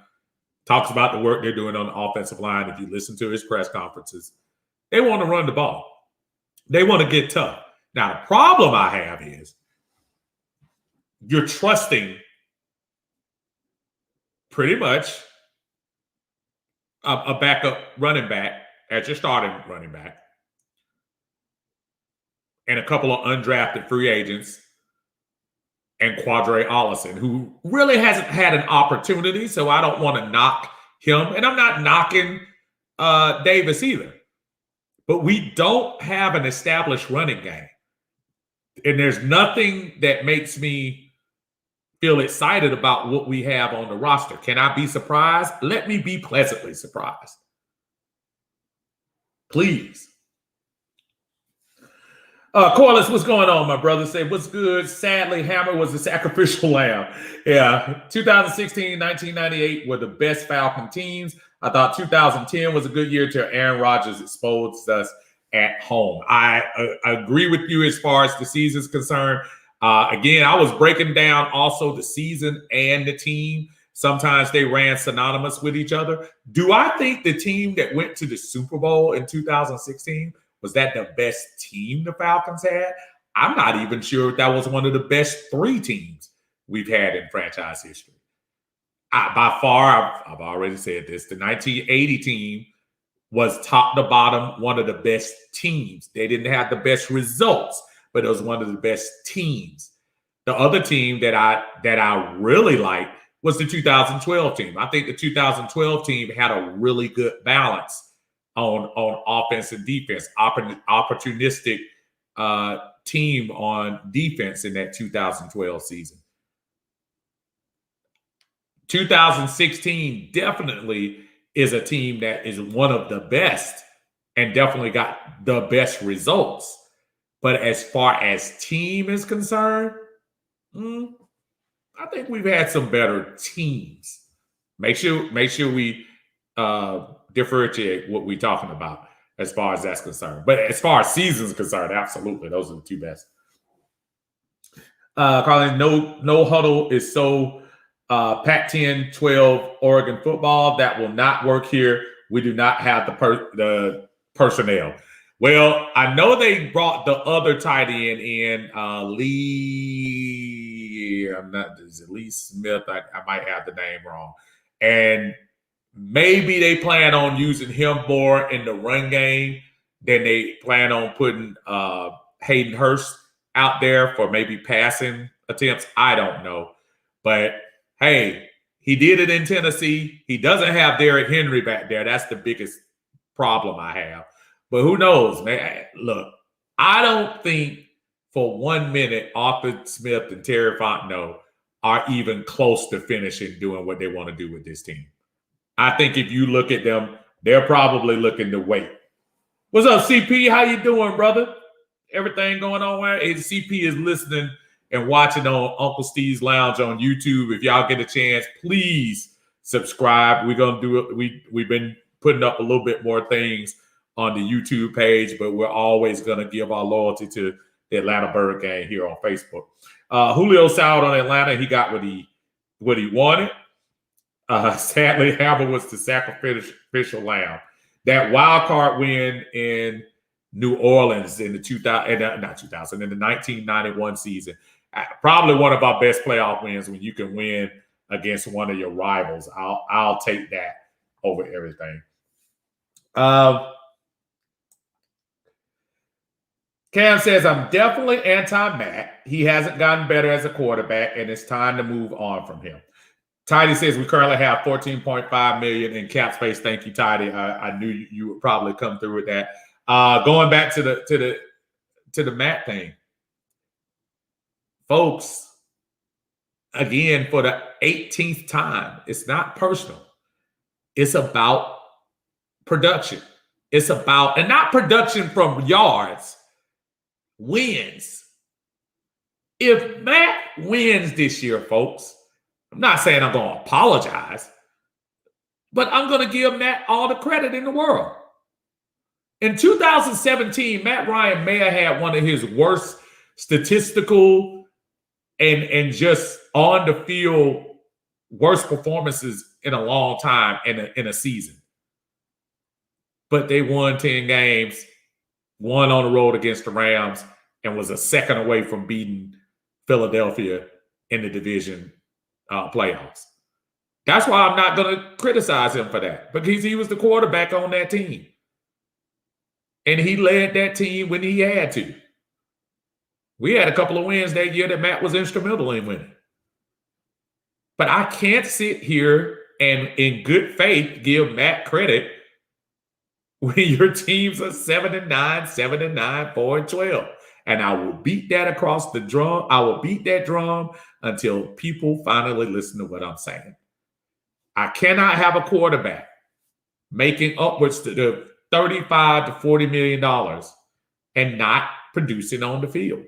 Talks about the work they're doing on the offensive line. If you listen to his press conferences, they want to run the ball. They want to get tough. Now, the problem I have is you're trusting pretty much a backup running back as your starting running back and a couple of undrafted free agents and Quadre Ollison, who really hasn't had an opportunity, so I don't want to knock him. And I'm not knocking Davis either. But we don't have an established running game. And there's nothing that makes me feel excited about what we have on the roster. Can I be surprised? Let me be pleasantly surprised. Please. Corliss, what's going on, my brother? Say, what's good? Sadly, Hammer was the sacrificial lamb. Yeah, 2016, 1998 were the best Falcon teams. I thought 2010 was a good year till Aaron Rodgers exposed us at home. I agree with you as far as the season's concerned. Again, I was breaking down also the season and the team. Sometimes they ran synonymous with each other. Do I think the team that went to the Super Bowl in 2016 was that the best team the Falcons had? I'm not even sure if that was one of the best three teams we've had in franchise history. By far, I've already said this, the 1980 team was top to bottom one of the best teams. They didn't have the best results, but it was one of the best teams. The other team that I really liked was the 2012 team. I think the 2012 team had a really good balance on offense and defense, opportunistic team on defense in that 2012 season. 2016 definitely is a team that is one of the best and definitely got the best results. But as far as team is concerned, I think we've had some better teams. Make sure we differentiate what we're talking about as far as that's concerned. But as far as season's concerned, absolutely, those are the two best. Carlin, no huddle is so Pac-10, 12 Oregon football. That will not work here. We do not have the personnel. Well, I know they brought the other tight end in, Lee. Is it Lee Smith? I might have the name wrong. And maybe they plan on using him more in the run game than they plan on putting Hayden Hurst out there for maybe passing attempts. I don't know. But, hey, he did it in Tennessee. He doesn't have Derrick Henry back there. That's the biggest problem I have. But who knows, man? Look, I don't think for 1 minute Arthur Smith and Terry Fontenot are even close to finishing doing what they want to do with this team. I think if you look at them, they're probably looking to wait. What's up, CP? How you doing, brother? Everything going on? Where CP is listening and watching on Uncle Steve's Lounge on YouTube. If y'all get a chance, please subscribe. We're gonna do it. We've been putting up a little bit more things on the YouTube page, but we're always going to give our loyalty to the Atlanta Bird Gang here on Facebook. Julio soured on Atlanta. He got what he wanted. Sadly, Hammer was the sacrificial lamb. That wild card win in New Orleans in the 1991 season, probably one of our best playoff wins when you can win against one of your rivals. I'll take that over everything. Cam says, I'm definitely anti-Matt. He hasn't gotten better as a quarterback, and it's time to move on from him. Tidy says, we currently have $14.5 million in cap space. Thank you, Tidy. I knew you would probably come through with that. Going back to the Matt thing. Folks, again, for the 18th time, it's not personal. It's about production. It's about, and not production from yards, wins. If Matt wins this year, folks, I'm not saying I'm going to apologize, but I'm going to give Matt all the credit in the world. In 2017, Matt Ryan may have had one of his worst statistical and just on the field worst performances in a long time in a season. But they won 10 games, won on the road against the Rams, and was a second away from beating Philadelphia in the division playoffs. That's why I'm not going to criticize him for that, because he was the quarterback on that team. And he led that team when he had to. We had a couple of wins that year that Matt was instrumental in winning. But I can't sit here and in good faith give Matt credit when your teams are 7-9, 7-9, 4-12. And I will beat that across the drum. I will beat that drum until people finally listen to what I'm saying. I cannot have a quarterback making upwards to the $35 to $40 million and not producing on the field.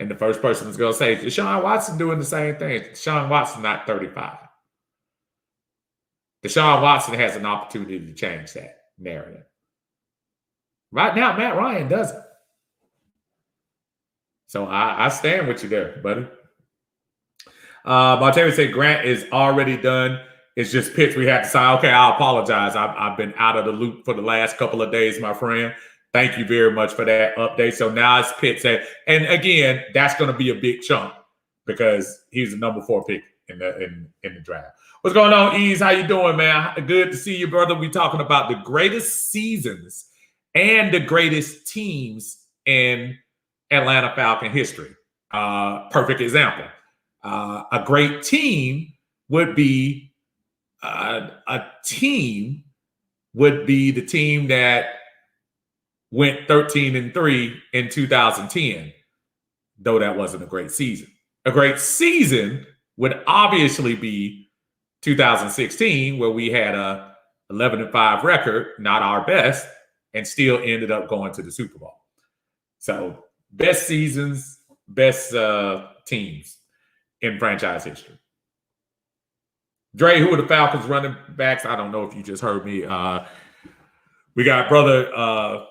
And the first person is going to say, Deshaun Watson doing the same thing. Deshaun Watson not 35. Deshaun Watson has an opportunity to change that narrative. Right now, Matt Ryan doesn't. So I stand with you there, buddy. Martavis said Grant is already done. It's just Pitts we had to sign. Okay, I apologize. I've been out of the loop for the last couple of days, my friend. Thank you very much for that update. So now it's Pitts. And again, that's going to be a big chunk because he's the number 4 pick in the draft. What's going on, Ease? How you doing, man? Good to see you, brother. We're talking about the greatest seasons and the greatest teams in Atlanta Falcon history. Perfect example. A great team would be the team that went 13-3 in 2010, though that wasn't a great season. A great season would obviously be 2016, where we had a 11-5 record, not our best, and still ended up going to the Super Bowl. So best seasons, best teams in franchise history. Dre, who are the Falcons running backs? I don't know if you just heard me. We got brother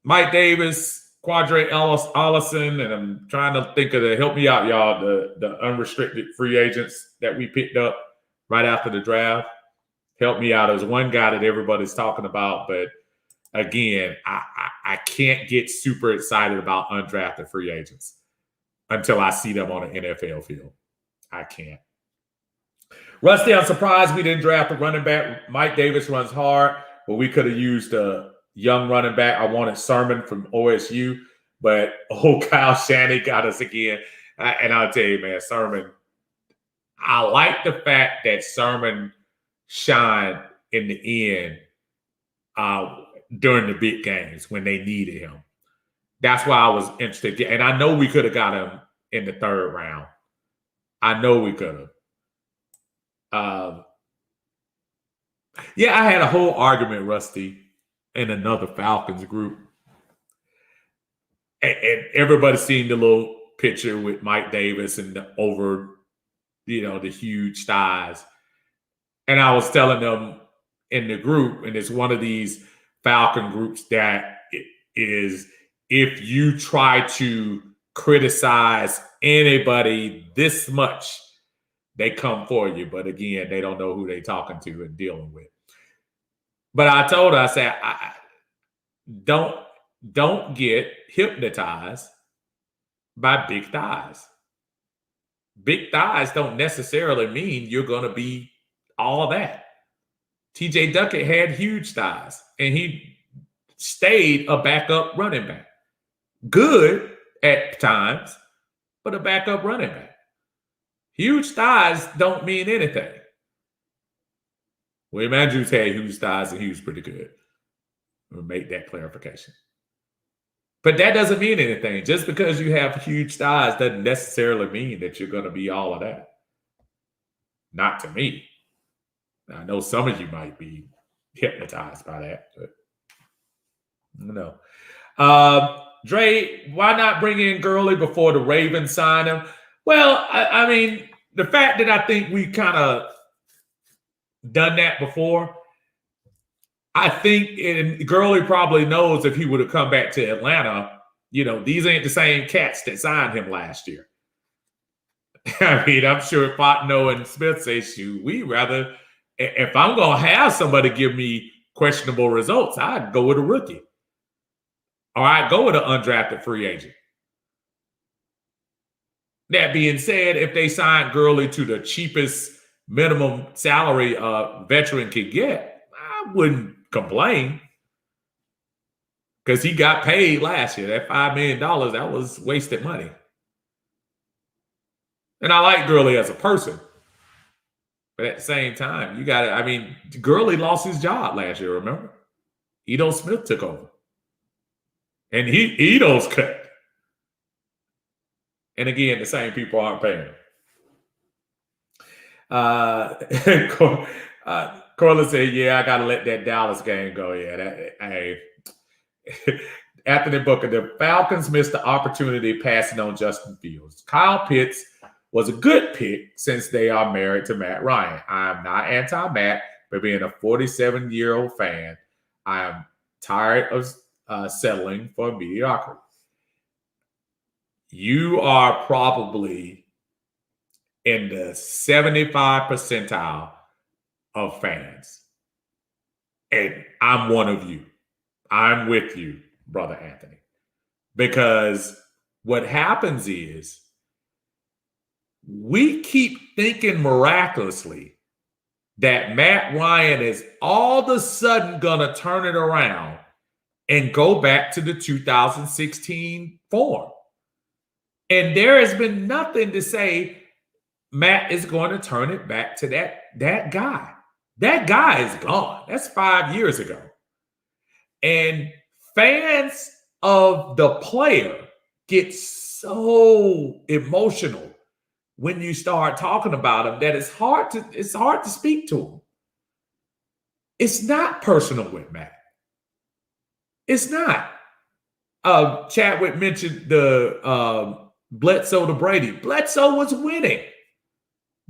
Mike Davis, Quadre Allison, and I'm trying to think of help me out, y'all, the unrestricted free agents that we picked up right after the draft. Help me out. There's one guy that everybody's talking about, but again, I can't get super excited about undrafted free agents until I see them on an NFL field. I can't. Rusty, I'm surprised we didn't draft a running back. Mike Davis runs hard, but we could have used a young running back. I wanted Sermon from OSU, but Kyle Shanahan got us again. And I'll tell you, man, Sermon, I like the fact that Sermon shined in the end during the big games when they needed him. That's why I was interested. And I know we could have got him in the 3rd round. I know we could have. Yeah, I had a whole argument, Rusty, in another Falcons group. And everybody seen the little picture with Mike Davis and the huge thighs. And I was telling them in the group, and it's one of these Falcon groups that is, if you try to criticize anybody this much, they come for you. But again, they don't know who they're talking to and dealing with. But I told her, I said, don't get hypnotized by big thighs. Big thighs don't necessarily mean you're going to be all of that. TJ Duckett had huge thighs, and he stayed a backup running back. Good at times, but a backup running back. Huge thighs don't mean anything. William Andrews had huge thighs, and he was pretty good. We'll make that clarification. But that doesn't mean anything. Just because you have huge thighs doesn't necessarily mean that you're going to be all of that. Not to me. I know some of you might be hypnotized by that, but no. Dre, why not bring in Gurley before the Ravens sign him? Well, I mean, the fact that I think we kind of done that before, I think Gurley probably knows if he would have come back to Atlanta, these ain't the same cats that signed him last year. I mean, I'm sure Fontenot and Smith say, shoot, if I'm going to have somebody give me questionable results, I'd go with a rookie. Or I'd go with an undrafted free agent. That being said, if they signed Gurley to the cheapest minimum salary a veteran could get, I wouldn't complain. Because he got paid last year. That $5 million, that was wasted money. And I like Gurley as a person. But at the same time, Gurley lost his job last year, remember? Edo Smith took over. And Edo's cut. And again, the same people aren't paying him. Corlin said, yeah, I got to let that Dallas game go. Yeah, Anthony Booker, the Falcons missed the opportunity passing on Justin Fields. Kyle Pitts was a good pick since they are married to Matt Ryan. I'm not anti-Matt, but being a 47-year-old fan, I am tired of settling for mediocrity. You are probably in the 75 percentile of fans. And I'm one of you. I'm with you, Brother Anthony. Because what happens is we keep thinking miraculously that Matt Ryan is all of a sudden going to turn it around and go back to the 2016 form. And there has been nothing to say Matt is going to turn it back to that guy. That guy is gone. That's 5 years ago. And fans of the player get so emotional when you start talking about him that it's hard to speak to him. It's not personal with Matt. It's not. Chadwick mentioned the Bledsoe to Brady. Bledsoe was winning.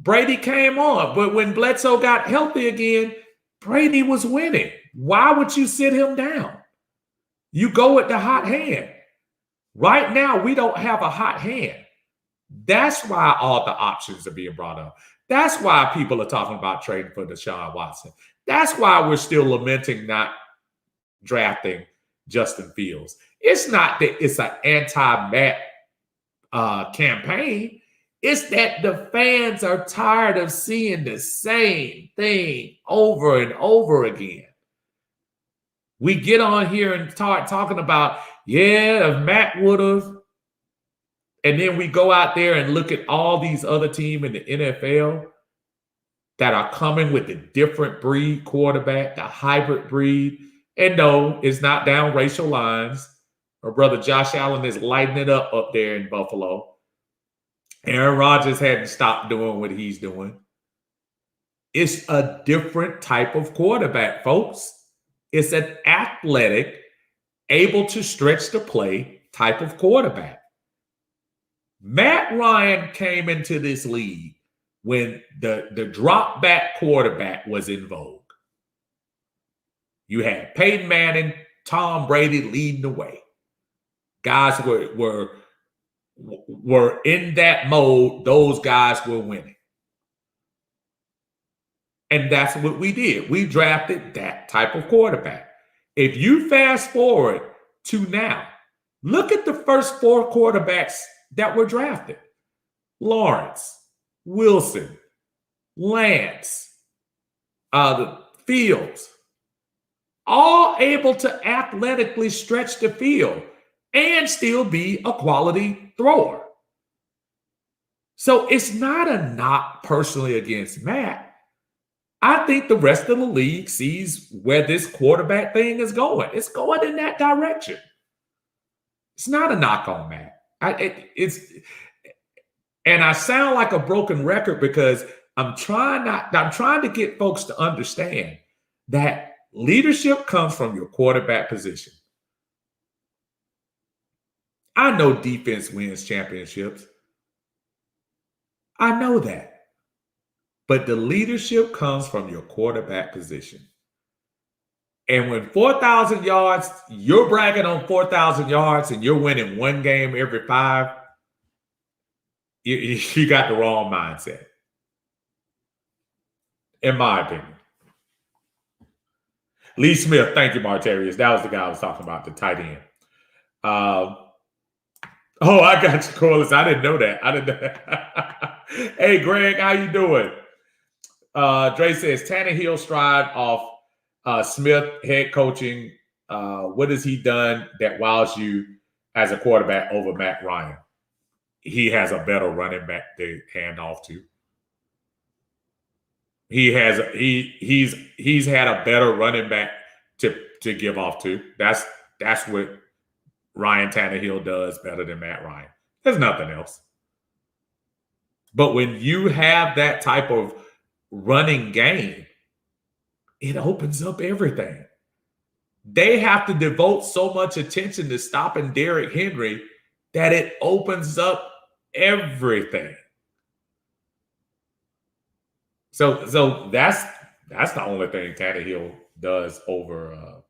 Brady came on, but when Bledsoe got healthy again, Brady was winning. Why would you sit him down? You go with the hot hand. Right now, we don't have a hot hand. That's why all the options are being brought up. That's why people are talking about trading for Deshaun Watson. That's why we're still lamenting not drafting Justin Fields. It's not that it's an anti-Matt campaign. It's that the fans are tired of seeing the same thing over and over again. We get on here and start talking about, if Matt would have, and then we go out there and look at all these other teams in the NFL that are coming with the different breed quarterback, the hybrid breed. And no, it's not down racial lines. Our brother Josh Allen is lighting it up there in Buffalo. Aaron Rodgers hadn't stopped doing what he's doing. It's a different type of quarterback, folks. It's an athletic, able to stretch the play type of quarterback. Matt Ryan came into this league when the drop back quarterback was in vogue. You had Peyton Manning, Tom Brady leading the way. Guys were in that mode. Those guys were winning. And that's what we did. We drafted that type of quarterback. If you fast forward to now, look at the first 4 quarterbacks that were drafted. Lawrence, Wilson, Lance, Fields, all able to athletically stretch the field and still be a quality thrower. So it's not a knock personally against Matt. I think the rest of the league sees where this quarterback thing is going. It's going in that direction. It's not a knock on Matt. And I sound like a broken record because I'm trying to get folks to understand that leadership comes from your quarterback position. I know defense wins championships. I know that. But the leadership comes from your quarterback position. And when 4,000 yards, you're bragging on 4,000 yards and you're winning one game every 5, you got the wrong mindset. In my opinion. Lee Smith, thank you, Martarius. That was the guy I was talking about, the tight end. I got you, Corliss. I didn't know that. Hey, Greg, how you doing? Dre says, Tannehill stride off Smith head coaching. What has he done that wows you as a quarterback over Matt Ryan? He has a better running back to hand off to. He's had a better running back to give off to. That's what Ryan Tannehill does better than Matt Ryan. There's nothing else. But when you have that type of running game, it opens up everything. they have to devote so much attention to stopping Derrick Henry that it opens up everything. So that's the only thing Tannehill does over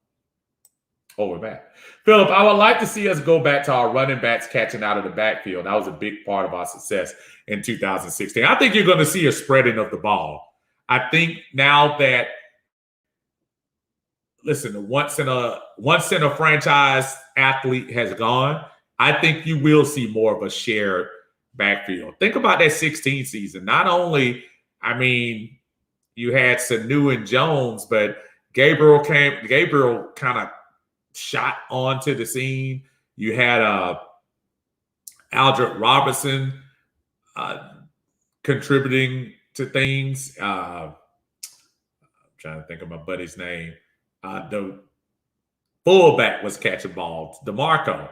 Matt. Philip, I would like to see us go back to our running backs catching out of the backfield. That was a big part of our success in 2016. I think you're going to see a spreading of the ball. I think now that, listen, the once in a franchise athlete has gone, I think you will see more of a shared backfield. Think about that 16 season. Not only, I mean, you had Sanu and Jones, but Gabriel kind of shot onto the scene. You had Aldrich Robertson contributing to things. I'm trying to think of my buddy's name. The fullback was catching balls. DeMarco.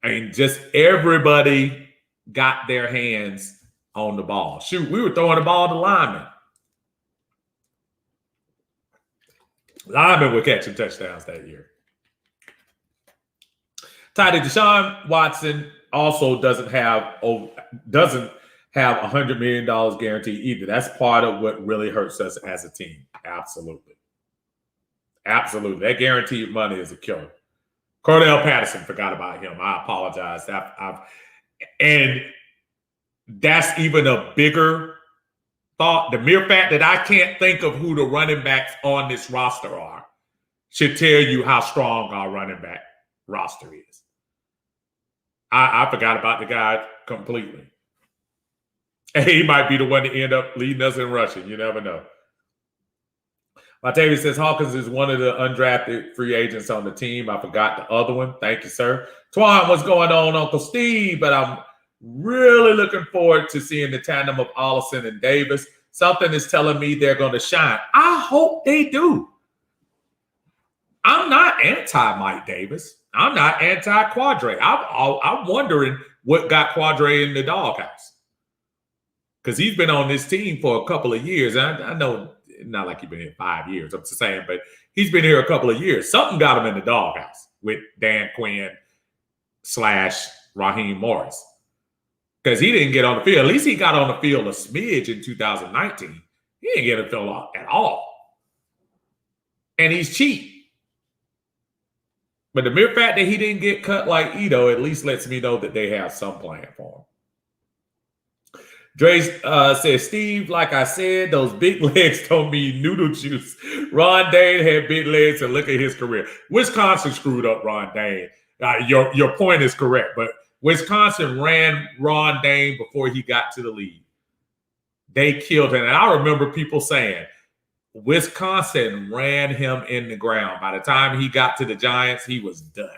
I mean, just everybody got their hands on the ball. Shoot, we were throwing the ball to linemen. Linemen were catching touchdowns that year. Tidy Deshaun Watson also doesn't have $100 million guaranteed either. That's part of what really hurts us as a team. Absolutely. That guaranteed money is a killer. Cordell Patterson, forgot about him. I apologize. And that's even a bigger thought. The mere fact that I can't think of who the running backs on this roster are should tell you how strong our running back roster is. I forgot about the guy completely. And he might be the one to end up leading us in rushing. You never know. Latavius says Hawkins is one of the undrafted free agents on the team. I forgot the other one. Thank you, sir. Twan, what's going on, Uncle Steve? But I'm really looking forward to seeing the tandem of Ollison and Davis. Something is telling me they're going to shine. I hope they do. I'm not anti-Mike Davis. I'm not anti-Quadre. I'm wondering what got Quadre in the doghouse. Because he's been on this team for a couple of years. I know, not like he's been here 5 years, I'm just saying, but he's been here a couple of years. Something got him in the doghouse with Dan Quinn / Raheem Morris. Because he didn't get on the field. At least he got on the field a smidge in 2019. He didn't get on the field at all. And he's cheap. But the mere fact that he didn't get cut like Ito at least lets me know that they have some plan for him. Dre says, Steve, like I said, those big legs don't mean noodle juice. Ron Dane had big legs, and look at his career. Wisconsin screwed up Ron Dane. Your point is correct, but Wisconsin ran Ron Dane before he got to the league. They killed him. And I remember people saying, Wisconsin ran him in the ground. By the time he got to the Giants, he was done.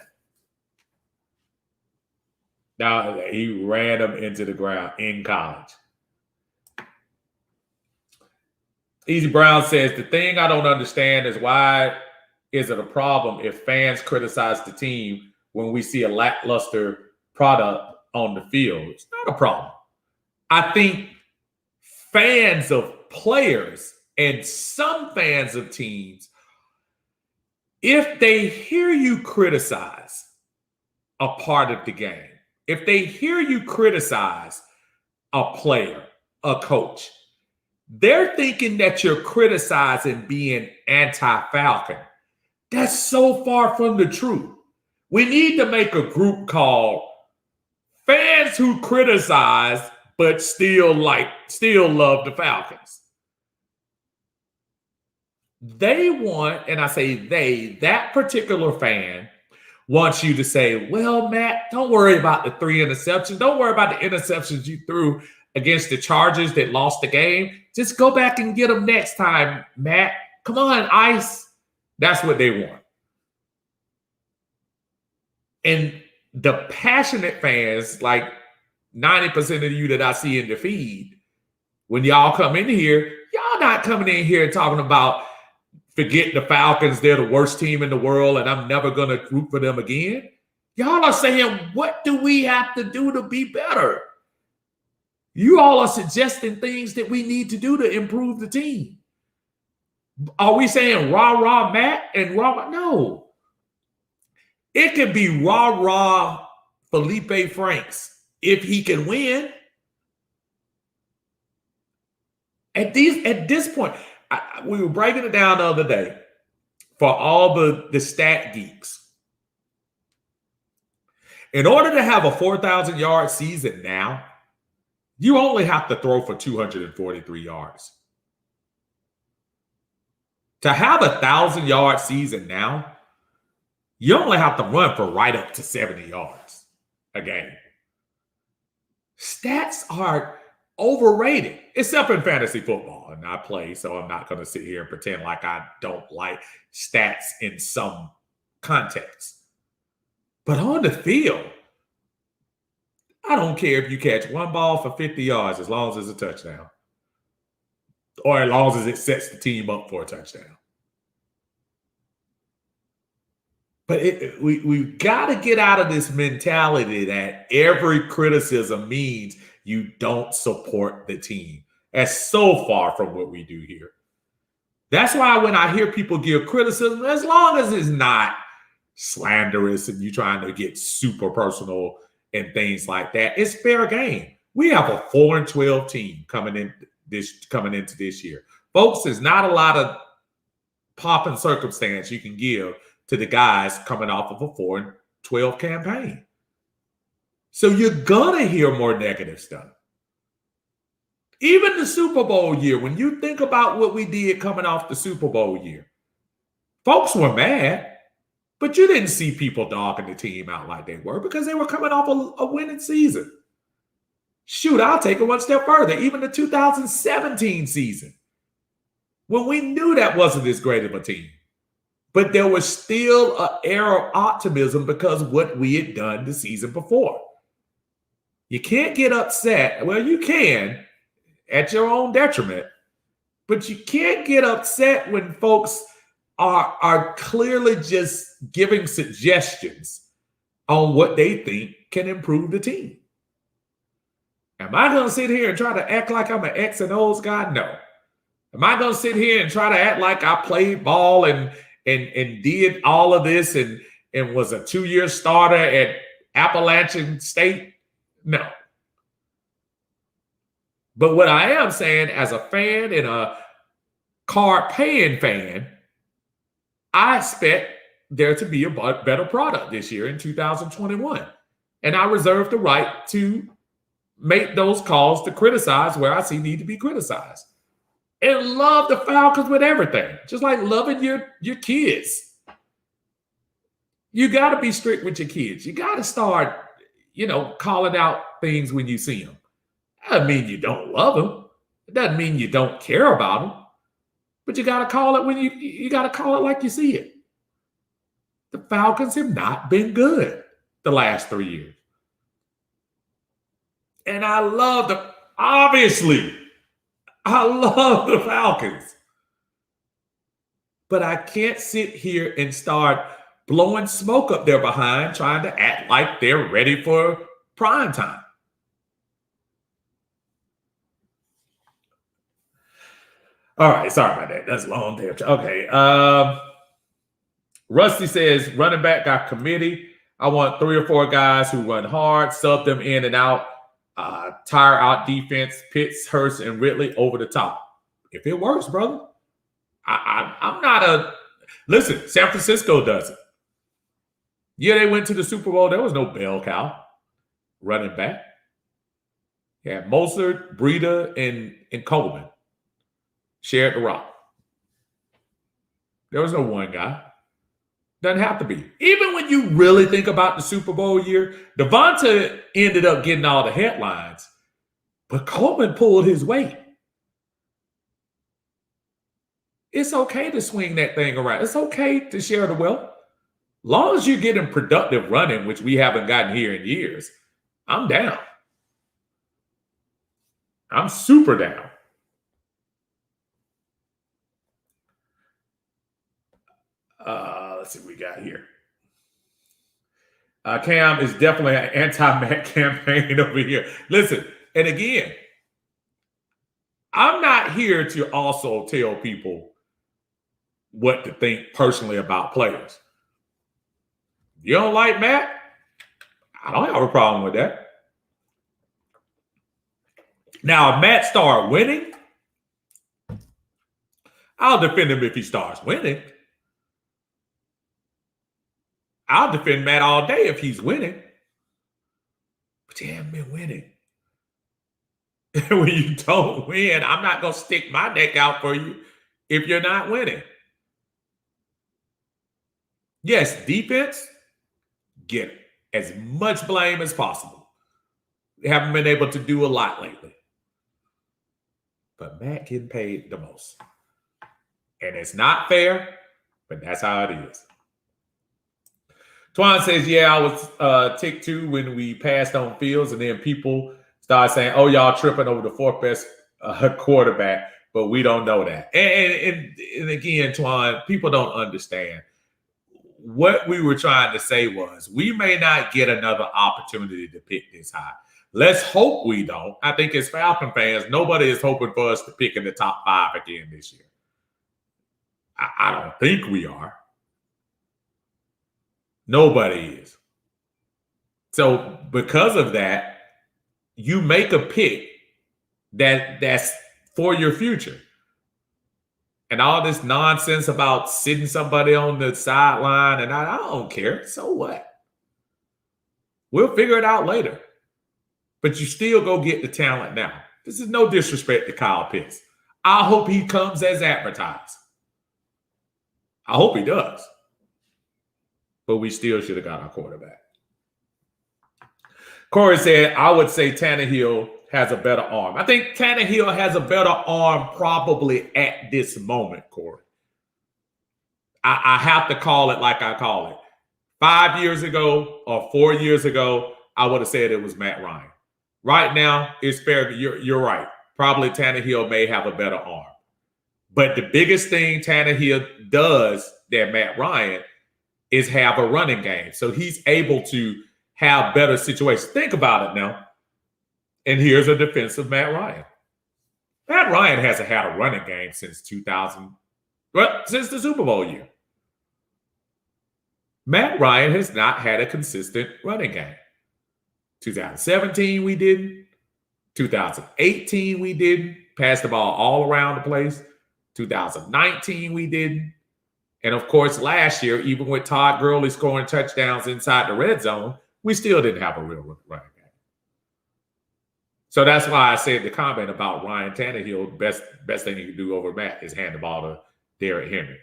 Now, he ran him into the ground in college. Easy Brown says, the thing I don't understand is why is it a problem if fans criticize the team when we see a lackluster product on the field? It's not a problem. I think fans of players and some fans of teams, if they hear you criticize a part of the game, if they hear you criticize a player, a coach, they're thinking that you're criticizing being anti-Falcon. That's so far from the truth. We need to make a group called Fans Who Criticize but still love the Falcons. They want, and I say they, that particular fan wants you to say, well, Matt, don't worry about the 3 interceptions. Don't worry about the interceptions you threw against the Chargers that lost the game. Just go back and get them next time, Matt. Come on, Ice. That's what they want. And the passionate fans, like 90% of you that I see in the feed, when y'all come in here, y'all not coming in here talking about forget the Falcons, they're the worst team in the world and I'm never going to root for them again. Y'all are saying, what do we have to do to be better? You all are suggesting things that we need to do to improve the team. Are we saying rah, rah, Matt and rah? No. It could be rah-rah Felipe Franks if he can win. At this point, we were breaking it down the other day for all the stat geeks. In order to have a 4,000-yard season now, you only have to throw for 243 yards. To have a 1,000-yard season now, you only have to run for right up to 70 yards a game. Stats are overrated, except in fantasy football. And I play, so I'm not going to sit here and pretend like I don't like stats in some context. But on the field, I don't care if you catch one ball for 50 yards as long as it's a touchdown. Or as long as it sets the team up for a touchdown. But we've got to get out of this mentality that every criticism means you don't support the team. That's so far from what we do here. That's why when I hear people give criticism, as long as it's not slanderous and you're trying to get super personal and things like that, it's fair game. We have a 4-12 team coming into this year. Folks, there's not a lot of pop and circumstance you can give to the guys coming off of a 4-12 campaign. So you're going to hear more negative stuff. Even the Super Bowl year, when you think about what we did coming off the Super Bowl year, folks were mad, but you didn't see people dogging the team out like they were because they were coming off a winning season. Shoot, I'll take it one step further. Even the 2017 season, when we knew that wasn't as great of a team. But there was still an air of optimism because of what we had done the season before. You can't get upset. Well, you can at your own detriment, but you can't get upset when folks are clearly just giving suggestions on what they think can improve the team. Am I going to sit here and try to act like I'm an X and O's guy? No. Am I going to sit here and try to act like I played ball and did all of this and was a 2-year starter at Appalachian State? No. But what I am saying as a fan and a card-paying fan, I expect there to be a better product this year in 2021. And I reserve the right to make those calls to criticize where I see need to be criticized. And love the Falcons with everything, just like loving your kids. You got to be strict with your kids. You got to start, calling out things when you see them. That doesn't mean you don't love them. It doesn't mean you don't care about them. But you got to call it when you got to call it like you see it. The Falcons have not been good the last 3 years. And I love the Falcons. But I can't sit here and start blowing smoke up their behind trying to act like they're ready for prime time. All right, sorry about that. That's long damn. Okay. Rusty says, running back got committee. I want 3 or 4 guys who run hard, sub them in and out, tire out defense, Pitts, Hurst, and Ridley over the top. If it works, brother. I'm not a – listen, San Francisco does it. Yeah, they went to the Super Bowl. There was no bell cow running back. Yeah, Mostert, Breida, and Coleman shared the rock. There was no one guy. Doesn't have to be. Even when you really think about the Super Bowl year, Devonta ended up getting all the headlines, but Coleman pulled his weight. It's okay to swing that thing around. It's okay to share the wealth. Long as you're getting productive running, which we haven't gotten here in years, I'm down. I'm super down. Let's see what we got here. Cam is definitely an anti-Matt campaign over here. Listen, and again, I'm not here to also tell people what to think personally about players. You don't like Matt? I don't have a problem with that. Now, if Matt start winning, I'll defend him if he starts winning. I'll defend Matt all day if he's winning. But you haven't been winning. When you don't win, I'm not going to stick my neck out for you if you're not winning. Yes, defense, get as much blame as possible. They haven't been able to do a lot lately. But Matt getting paid the most. And it's not fair, but that's how it is. Twan says, yeah, I was ticked too when we passed on Fields, and then people started saying, oh, y'all tripping over the fourth best quarterback, but we don't know that. And again, Twan, people don't understand. What we were trying to say was we may not get another opportunity to pick this high. Let's hope we don't. I think as Falcon fans, nobody is hoping for us to pick in the top 5 again this year. I don't think we are. Nobody is. So because of that, you make a pick that's for your future. And all this nonsense about sitting somebody on the sideline, and I don't care. So what? We'll figure it out later. But you still go get the talent now. This is no disrespect to Kyle Pitts. I hope he comes as advertised. I hope he does. But we still should have got our quarterback. Corey said, I would say Tannehill has a better arm. I think Tannehill has a better arm probably at this moment, Corey. I have to call it like I call it. 5 years ago or 4 years ago, I would have said it was Matt Ryan. Right now, it's fair. You're right. Probably Tannehill may have a better arm. But the biggest thing Tannehill does that Matt Ryan is have a running game. So he's able to have better situations. Think about it now. And here's a defense of Matt Ryan. Matt Ryan hasn't had a running game since 2000, well, since the Super Bowl year. Matt Ryan has not had a consistent running game. 2017, we didn't. 2018, we didn't. Passed the ball all around the place. 2019, we didn't. And of course, last year, even with Todd Gurley scoring touchdowns inside the red zone, we still didn't have a real running game. So that's why I said the comment about Ryan Tannehill, best thing he can do over Matt is hand the ball to Derrick Henry.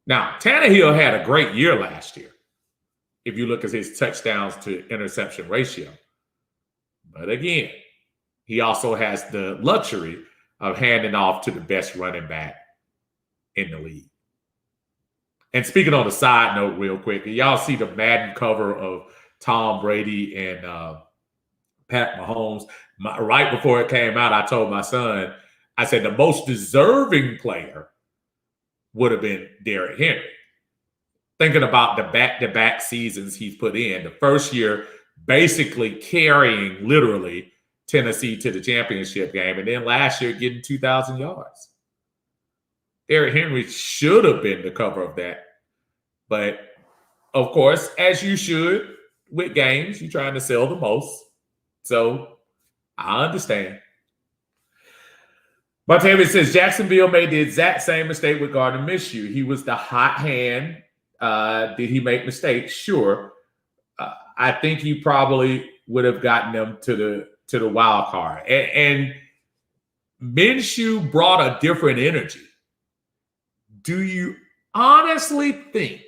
Now, Tannehill had a great year last year, if you look at his touchdowns to interception ratio. But again, he also has the luxury of handing off to the best running back in the league. And speaking on the side note real quick, y'all see the Madden cover of Tom Brady and Pat Mahomes. Right before it came out, I told my son, I said the most deserving player would have been Derrick Henry. Thinking about the back-to-back seasons he's put in, the first year basically carrying literally Tennessee to the championship game, and then last year getting 2,000 yards. Derrick Henry should have been the cover of that. But, of course, as you should with games, you're trying to sell the most. So, I understand. Montavious says, Jacksonville made the exact same mistake with Gardner Minshew. He was the hot hand. Did he make mistakes? Sure. I think he probably would have gotten them to the wild card. And Minshew brought a different energy. Do you honestly think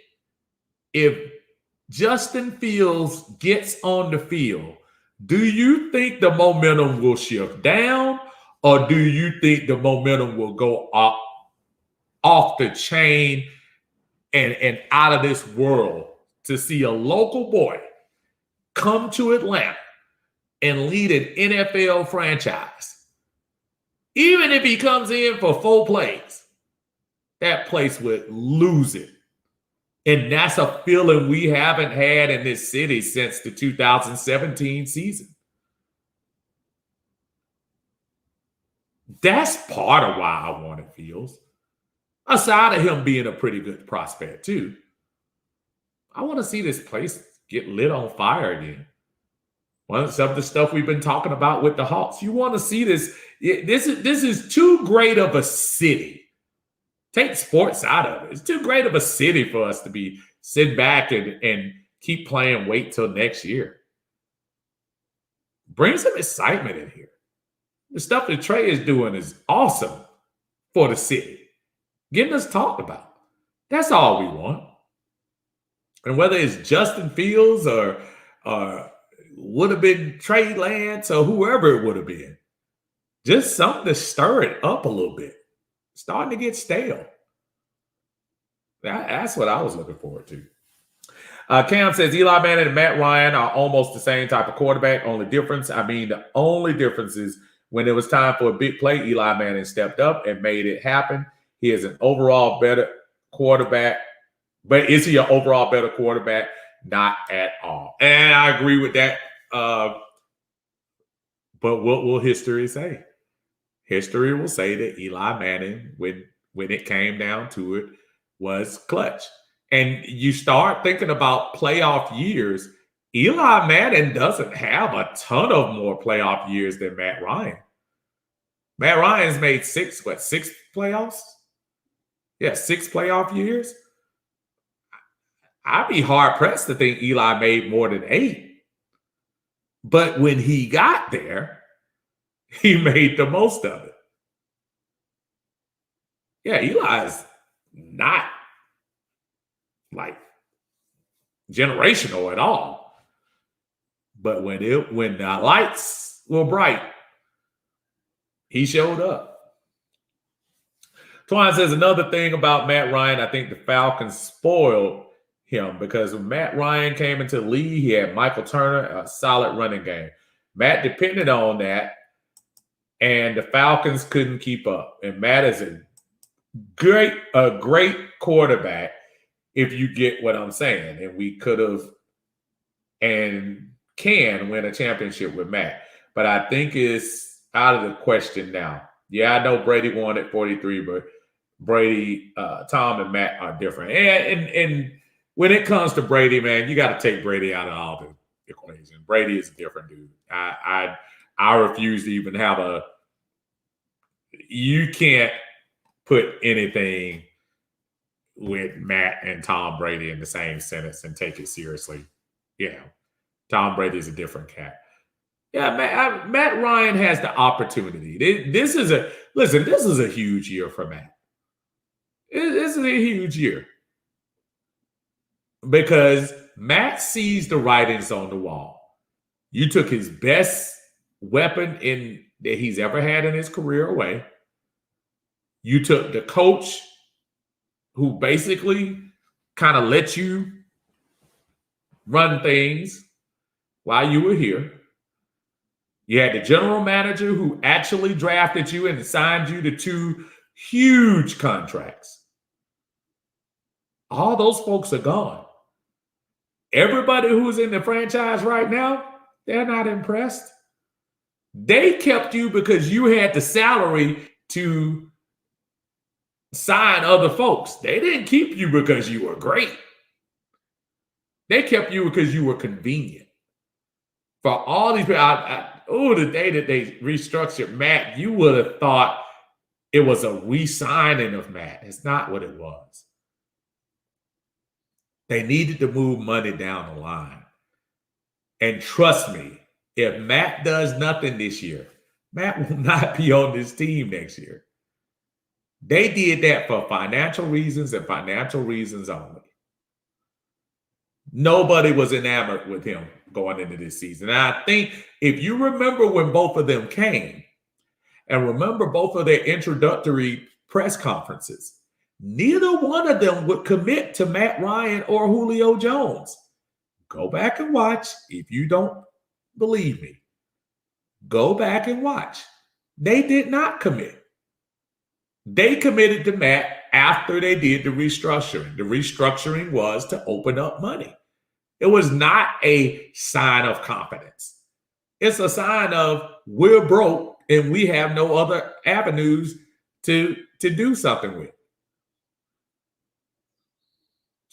if Justin Fields gets on the field, do you think the momentum will shift down, or do you think the momentum will go up off the chain and out of this world to see a local boy come to Atlanta and lead an NFL franchise? Even if he comes in for 4 plays, that place would lose it. And that's a feeling we haven't had in this city since the 2017 season. That's part of why I wanted Fields. Aside of him being a pretty good prospect, too. I want to see this place get lit on fire again. Well, some of the stuff we've been talking about with the Hawks. You want to see this. This is too great of a city. Take sports out of it. It's too great of a city for us to be sitting back and keep playing, wait till next year. Bring some excitement in here. The stuff that Trey is doing is awesome for the city. Getting us talked about. That's all we want. And whether it's Justin Fields or would have been Trey Lance or whoever it would have been, just something to stir it up a little bit. Starting to get stale. That's what I was looking forward to. Cam says Eli Manning and Matt Ryan are almost the same type of quarterback. The only difference is when it was time for a big play, Eli Manning stepped up and made it happen. He is an overall better quarterback. But is he an overall better quarterback? Not at all. And I agree with that. But what will history say? History will say that Eli Manning, when it came down to it, was clutch. And you start thinking about playoff years, Eli Manning doesn't have a ton of more playoff years than Matt Ryan. Matt Ryan's made six playoffs? Yeah, 6 playoff years. I'd be hard-pressed to think Eli made more than 8. But when he got there, he made the most of it. Yeah, Eli's not like generational at all. But when the lights were bright, he showed up. Twine says another thing about Matt Ryan, I think the Falcons spoiled him because when Matt Ryan came into the league, he had Michael Turner, a solid running game. Matt depended on that, and the Falcons couldn't keep up. And Matt is a great quarterback, if you get what I'm saying. And we could have and can win a championship with Matt. But I think it's out of the question now. Yeah, I know Brady won at 43, but Brady, Tom and Matt are different. And when it comes to Brady, man, you got to take Brady out of all the equation. Brady is a different dude. I refuse to even have you can't put anything with Matt and Tom Brady in the same sentence and take it seriously. Yeah, Tom Brady is a different cat. Yeah, Matt Ryan has the opportunity. This is a huge year for Matt. This is a huge year because Matt sees the writings on the wall. You took his best weapon that he's ever had in his career away. You took the coach who basically kind of let you run things while you were here. You had the general manager who actually drafted you and signed you to 2 huge contracts. All those folks are gone. Everybody who's in the franchise right now, they're not impressed. They kept you because you had the salary to sign other folks. They didn't keep you because you were great. They kept you because you were convenient. For all these people, the day that they restructured Matt, you would have thought it was a re-signing of Matt. It's not what it was. They needed to move money down the line. And trust me, if Matt does nothing this year, Matt will not be on this team next year. They did that for financial reasons and financial reasons only. Nobody was enamored with him going into this season. And I think if you remember when both of them came and remember both of their introductory press conferences, neither one of them would commit to Matt Ryan or Julio Jones. Go back and watch. If you don't believe me, go back and watch. They did not commit. They committed to Matt after they did the restructuring. The restructuring was to open up money. It was not a sign of confidence. It's a sign of we're broke and we have no other avenues to do something with.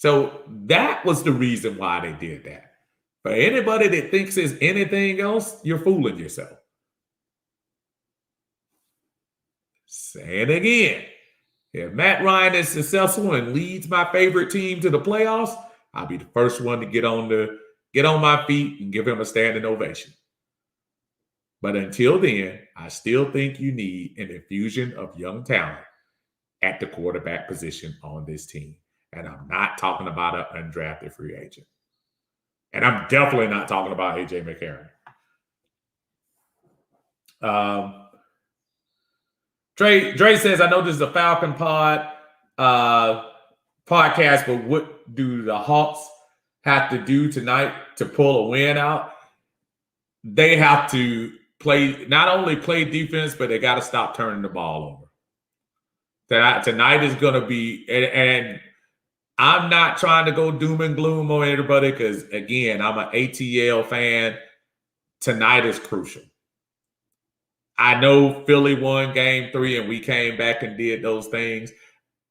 So that was the reason why they did that. For anybody that thinks it's anything else, you're fooling yourself. Say it again. If Matt Ryan is successful and leads my favorite team to the playoffs, I'll be the first one to get on my feet and give him a standing ovation. But until then, I still think you need an infusion of young talent at the quarterback position on this team. And I'm not talking about an undrafted free agent. And I'm definitely not talking about A.J. McCarron. Dre says, I know this is a Falcon podcast, but what do the Hawks have to do tonight to pull a win out? They have to not only play defense, but they got to stop turning the ball over. Tonight is going to be, and I'm not trying to go doom and gloom on everybody because, again, I'm an ATL fan. Tonight is crucial. I know Philly won game 3 and we came back and did those things.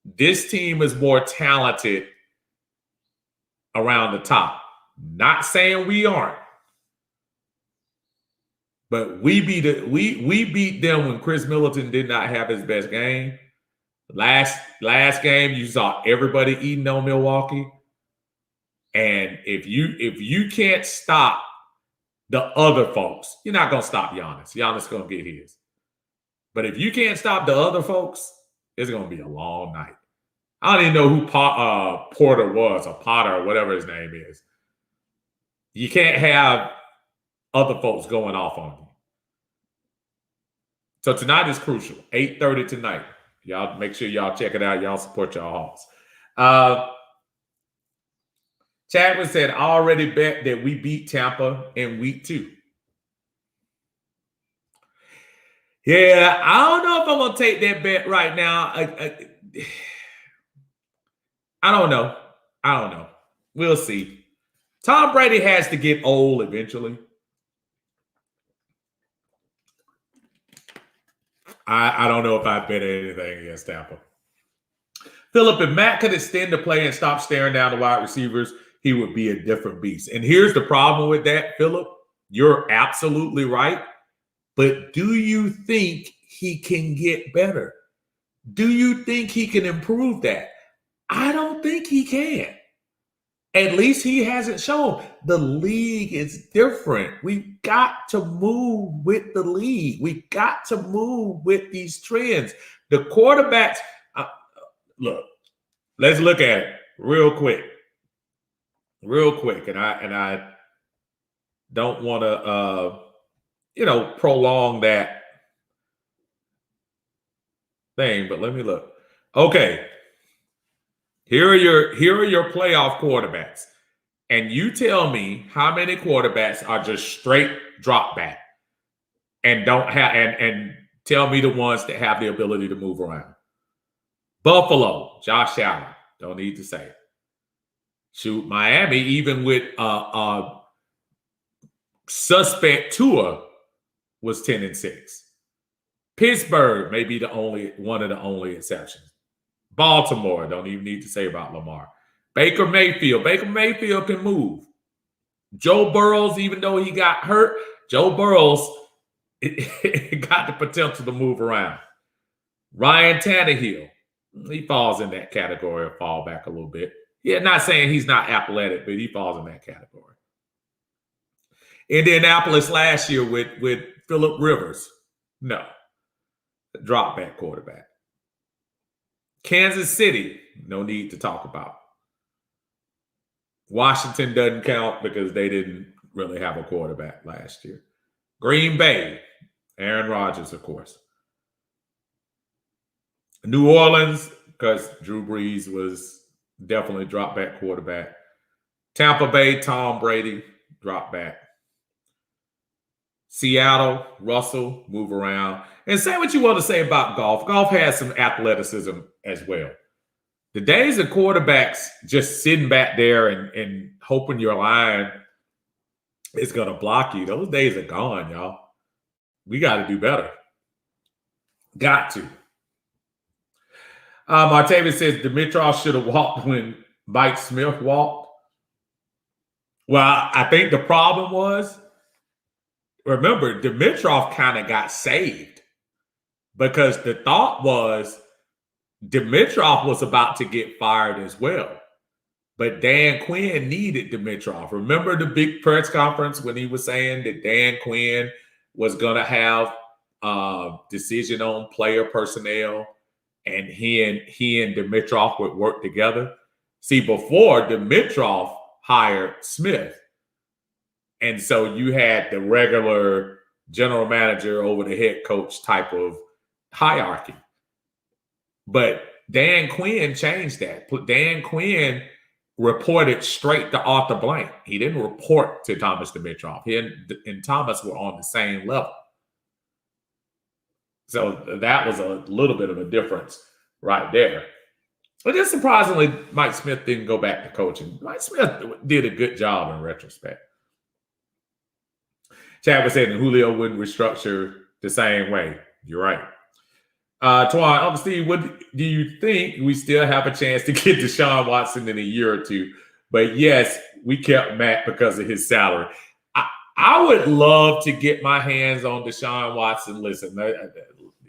This team is more talented around the top. Not saying we aren't. But we beat them when Chris Middleton did not have his best game. Last game, you saw everybody eating on Milwaukee. And if you can't stop the other folks, you're not going to stop Giannis. Giannis is going to get his. But if you can't stop the other folks, it's going to be a long night. I don't even know who Porter was, or Potter, or whatever his name is. You can't have other folks going off on you. So tonight is crucial. 8:30 tonight. Y'all make sure y'all check it out. Y'all support y'all Hawks. Chadwick said, I already bet that we beat Tampa in week 2. Yeah, I don't know if I'm going to take that bet right now. I don't know. We'll see. Tom Brady has to get old eventually. I don't know if I bet anything against Tampa. Philip, if Matt could extend the play and stop staring down the wide receivers, he would be a different beast. And here's the problem with that, Philip. You're absolutely right. But do you think he can get better? Do you think he can improve that? I don't think he can. At least he hasn't shown. The league is different. We've got to move with the league. We've got to move with these trends. The quarterbacks, look, let's look at it real quick. And I don't want to, prolong that thing, but let me look. Okay. Here are your playoff quarterbacks. And you tell me how many quarterbacks are just straight drop back and don't have and tell me the ones that have the ability to move around. Buffalo, Josh Allen. Don't need to say it. Shoot, Miami, even with suspect Tua, was 10-6. Pittsburgh may be one of the only exceptions. Baltimore, don't even need to say about Lamar. Baker Mayfield can move. Joe Burrows, even though he got hurt, Joe Burrows got the potential to move around. Ryan Tannehill, he falls in that category of fall back a little bit. Yeah, not saying he's not athletic, but he falls in that category. Indianapolis last year with Phillip Rivers, no. Drop back quarterback. Kansas City, no need to talk about. Washington doesn't count because they didn't really have a quarterback last year. Green Bay, Aaron Rodgers, of course. New Orleans, because Drew Brees was definitely drop back quarterback. Tampa Bay, Tom Brady, drop back. Seattle, Russell, move around. And say what you want to say about golf. Golf has some athleticism as well. The days of quarterbacks just sitting back there and hoping your line is going to block you, those days are gone, y'all. We got to do better. Got to. Martavis says Dimitrov should have walked when Mike Smith walked. Well, I think the problem was, remember, Dimitrov kind of got saved because the thought was Dimitrov was about to get fired as well. But Dan Quinn needed Dimitrov. Remember the big press conference when he was saying that Dan Quinn was going to have a decision on player personnel, and he and Dimitrov would work together? See, before Dimitrov hired Smith, and so you had the regular general manager over the head coach type of hierarchy. But Dan Quinn changed that. Dan Quinn reported straight to Arthur Blank. He didn't report to Thomas Dimitrov. He and Thomas were on the same level. So that was a little bit of a difference right there. But just surprisingly, Mike Smith didn't go back to coaching. Mike Smith did a good job in retrospect. Chad was saying that Julio wouldn't restructure the same way. You're right. Twan, Uncle Steve, what do you think? We still have a chance to get Deshaun Watson in a year or two. But yes, we kept Matt because of his salary. I would love to get my hands on Deshaun Watson. Listen,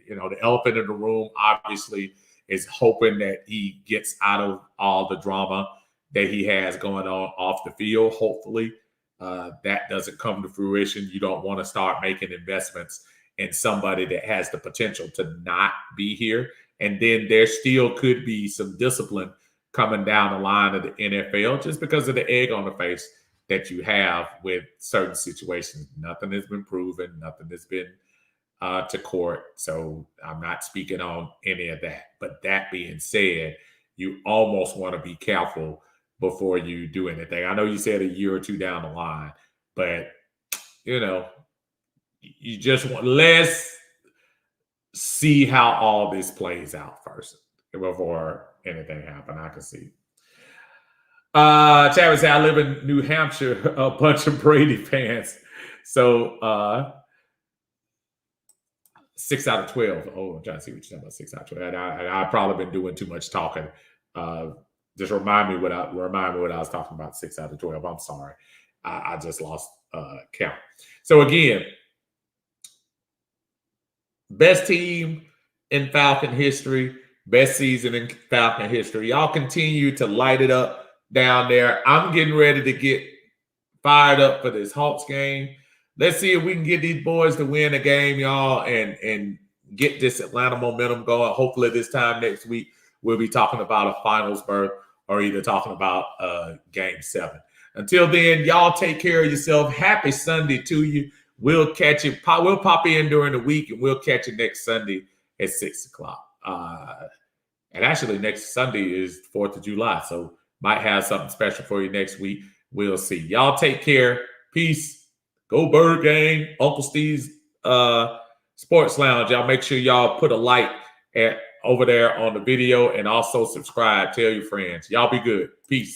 you know, the elephant in the room obviously is hoping that he gets out of all the drama that he has going on off the field. Hopefully that doesn't come to fruition. You don't want to start making investments in somebody that has the potential to not be here. And then there still could be some discipline coming down the line of the NFL just because of the egg on the face that you have with certain situations. Nothing has been proven. Nothing has been to court. So I'm not speaking on any of that. But that being said, you almost want to be careful before you do anything. I know you said a year or two down the line, but, you know, you just want, let's see how all this plays out first before anything happens. I can see. Chad would say, I live in New Hampshire, a bunch of Brady fans. So 6 out of 12. Oh, I'm trying to see what you're talking about. 6 out of 12. I've probably been doing too much talking. Just remind me what I was talking about. 6 out of 12. I'm sorry. I just lost count. So again, best team in Falcon history, best season in Falcon history. Y'all continue to light it up down there. I'm getting ready to get fired up for this Hawks game. Let's see if we can get these boys to win a game, y'all, and get this Atlanta momentum going. Hopefully this time next week, we'll be talking about a finals berth or either talking about game 7. Until then, y'all take care of yourself. Happy Sunday to you. We'll catch you. We'll pop in during the week, and we'll catch you next Sunday at 6 o'clock. And actually, next Sunday is 4th of July, so might have something special for you next week. We'll see. Y'all take care. Peace. Go Bird Gang. Uncle Steve's Sports Lounge. Y'all make sure y'all put a like over there on the video and also subscribe. Tell your friends. Y'all be good. Peace.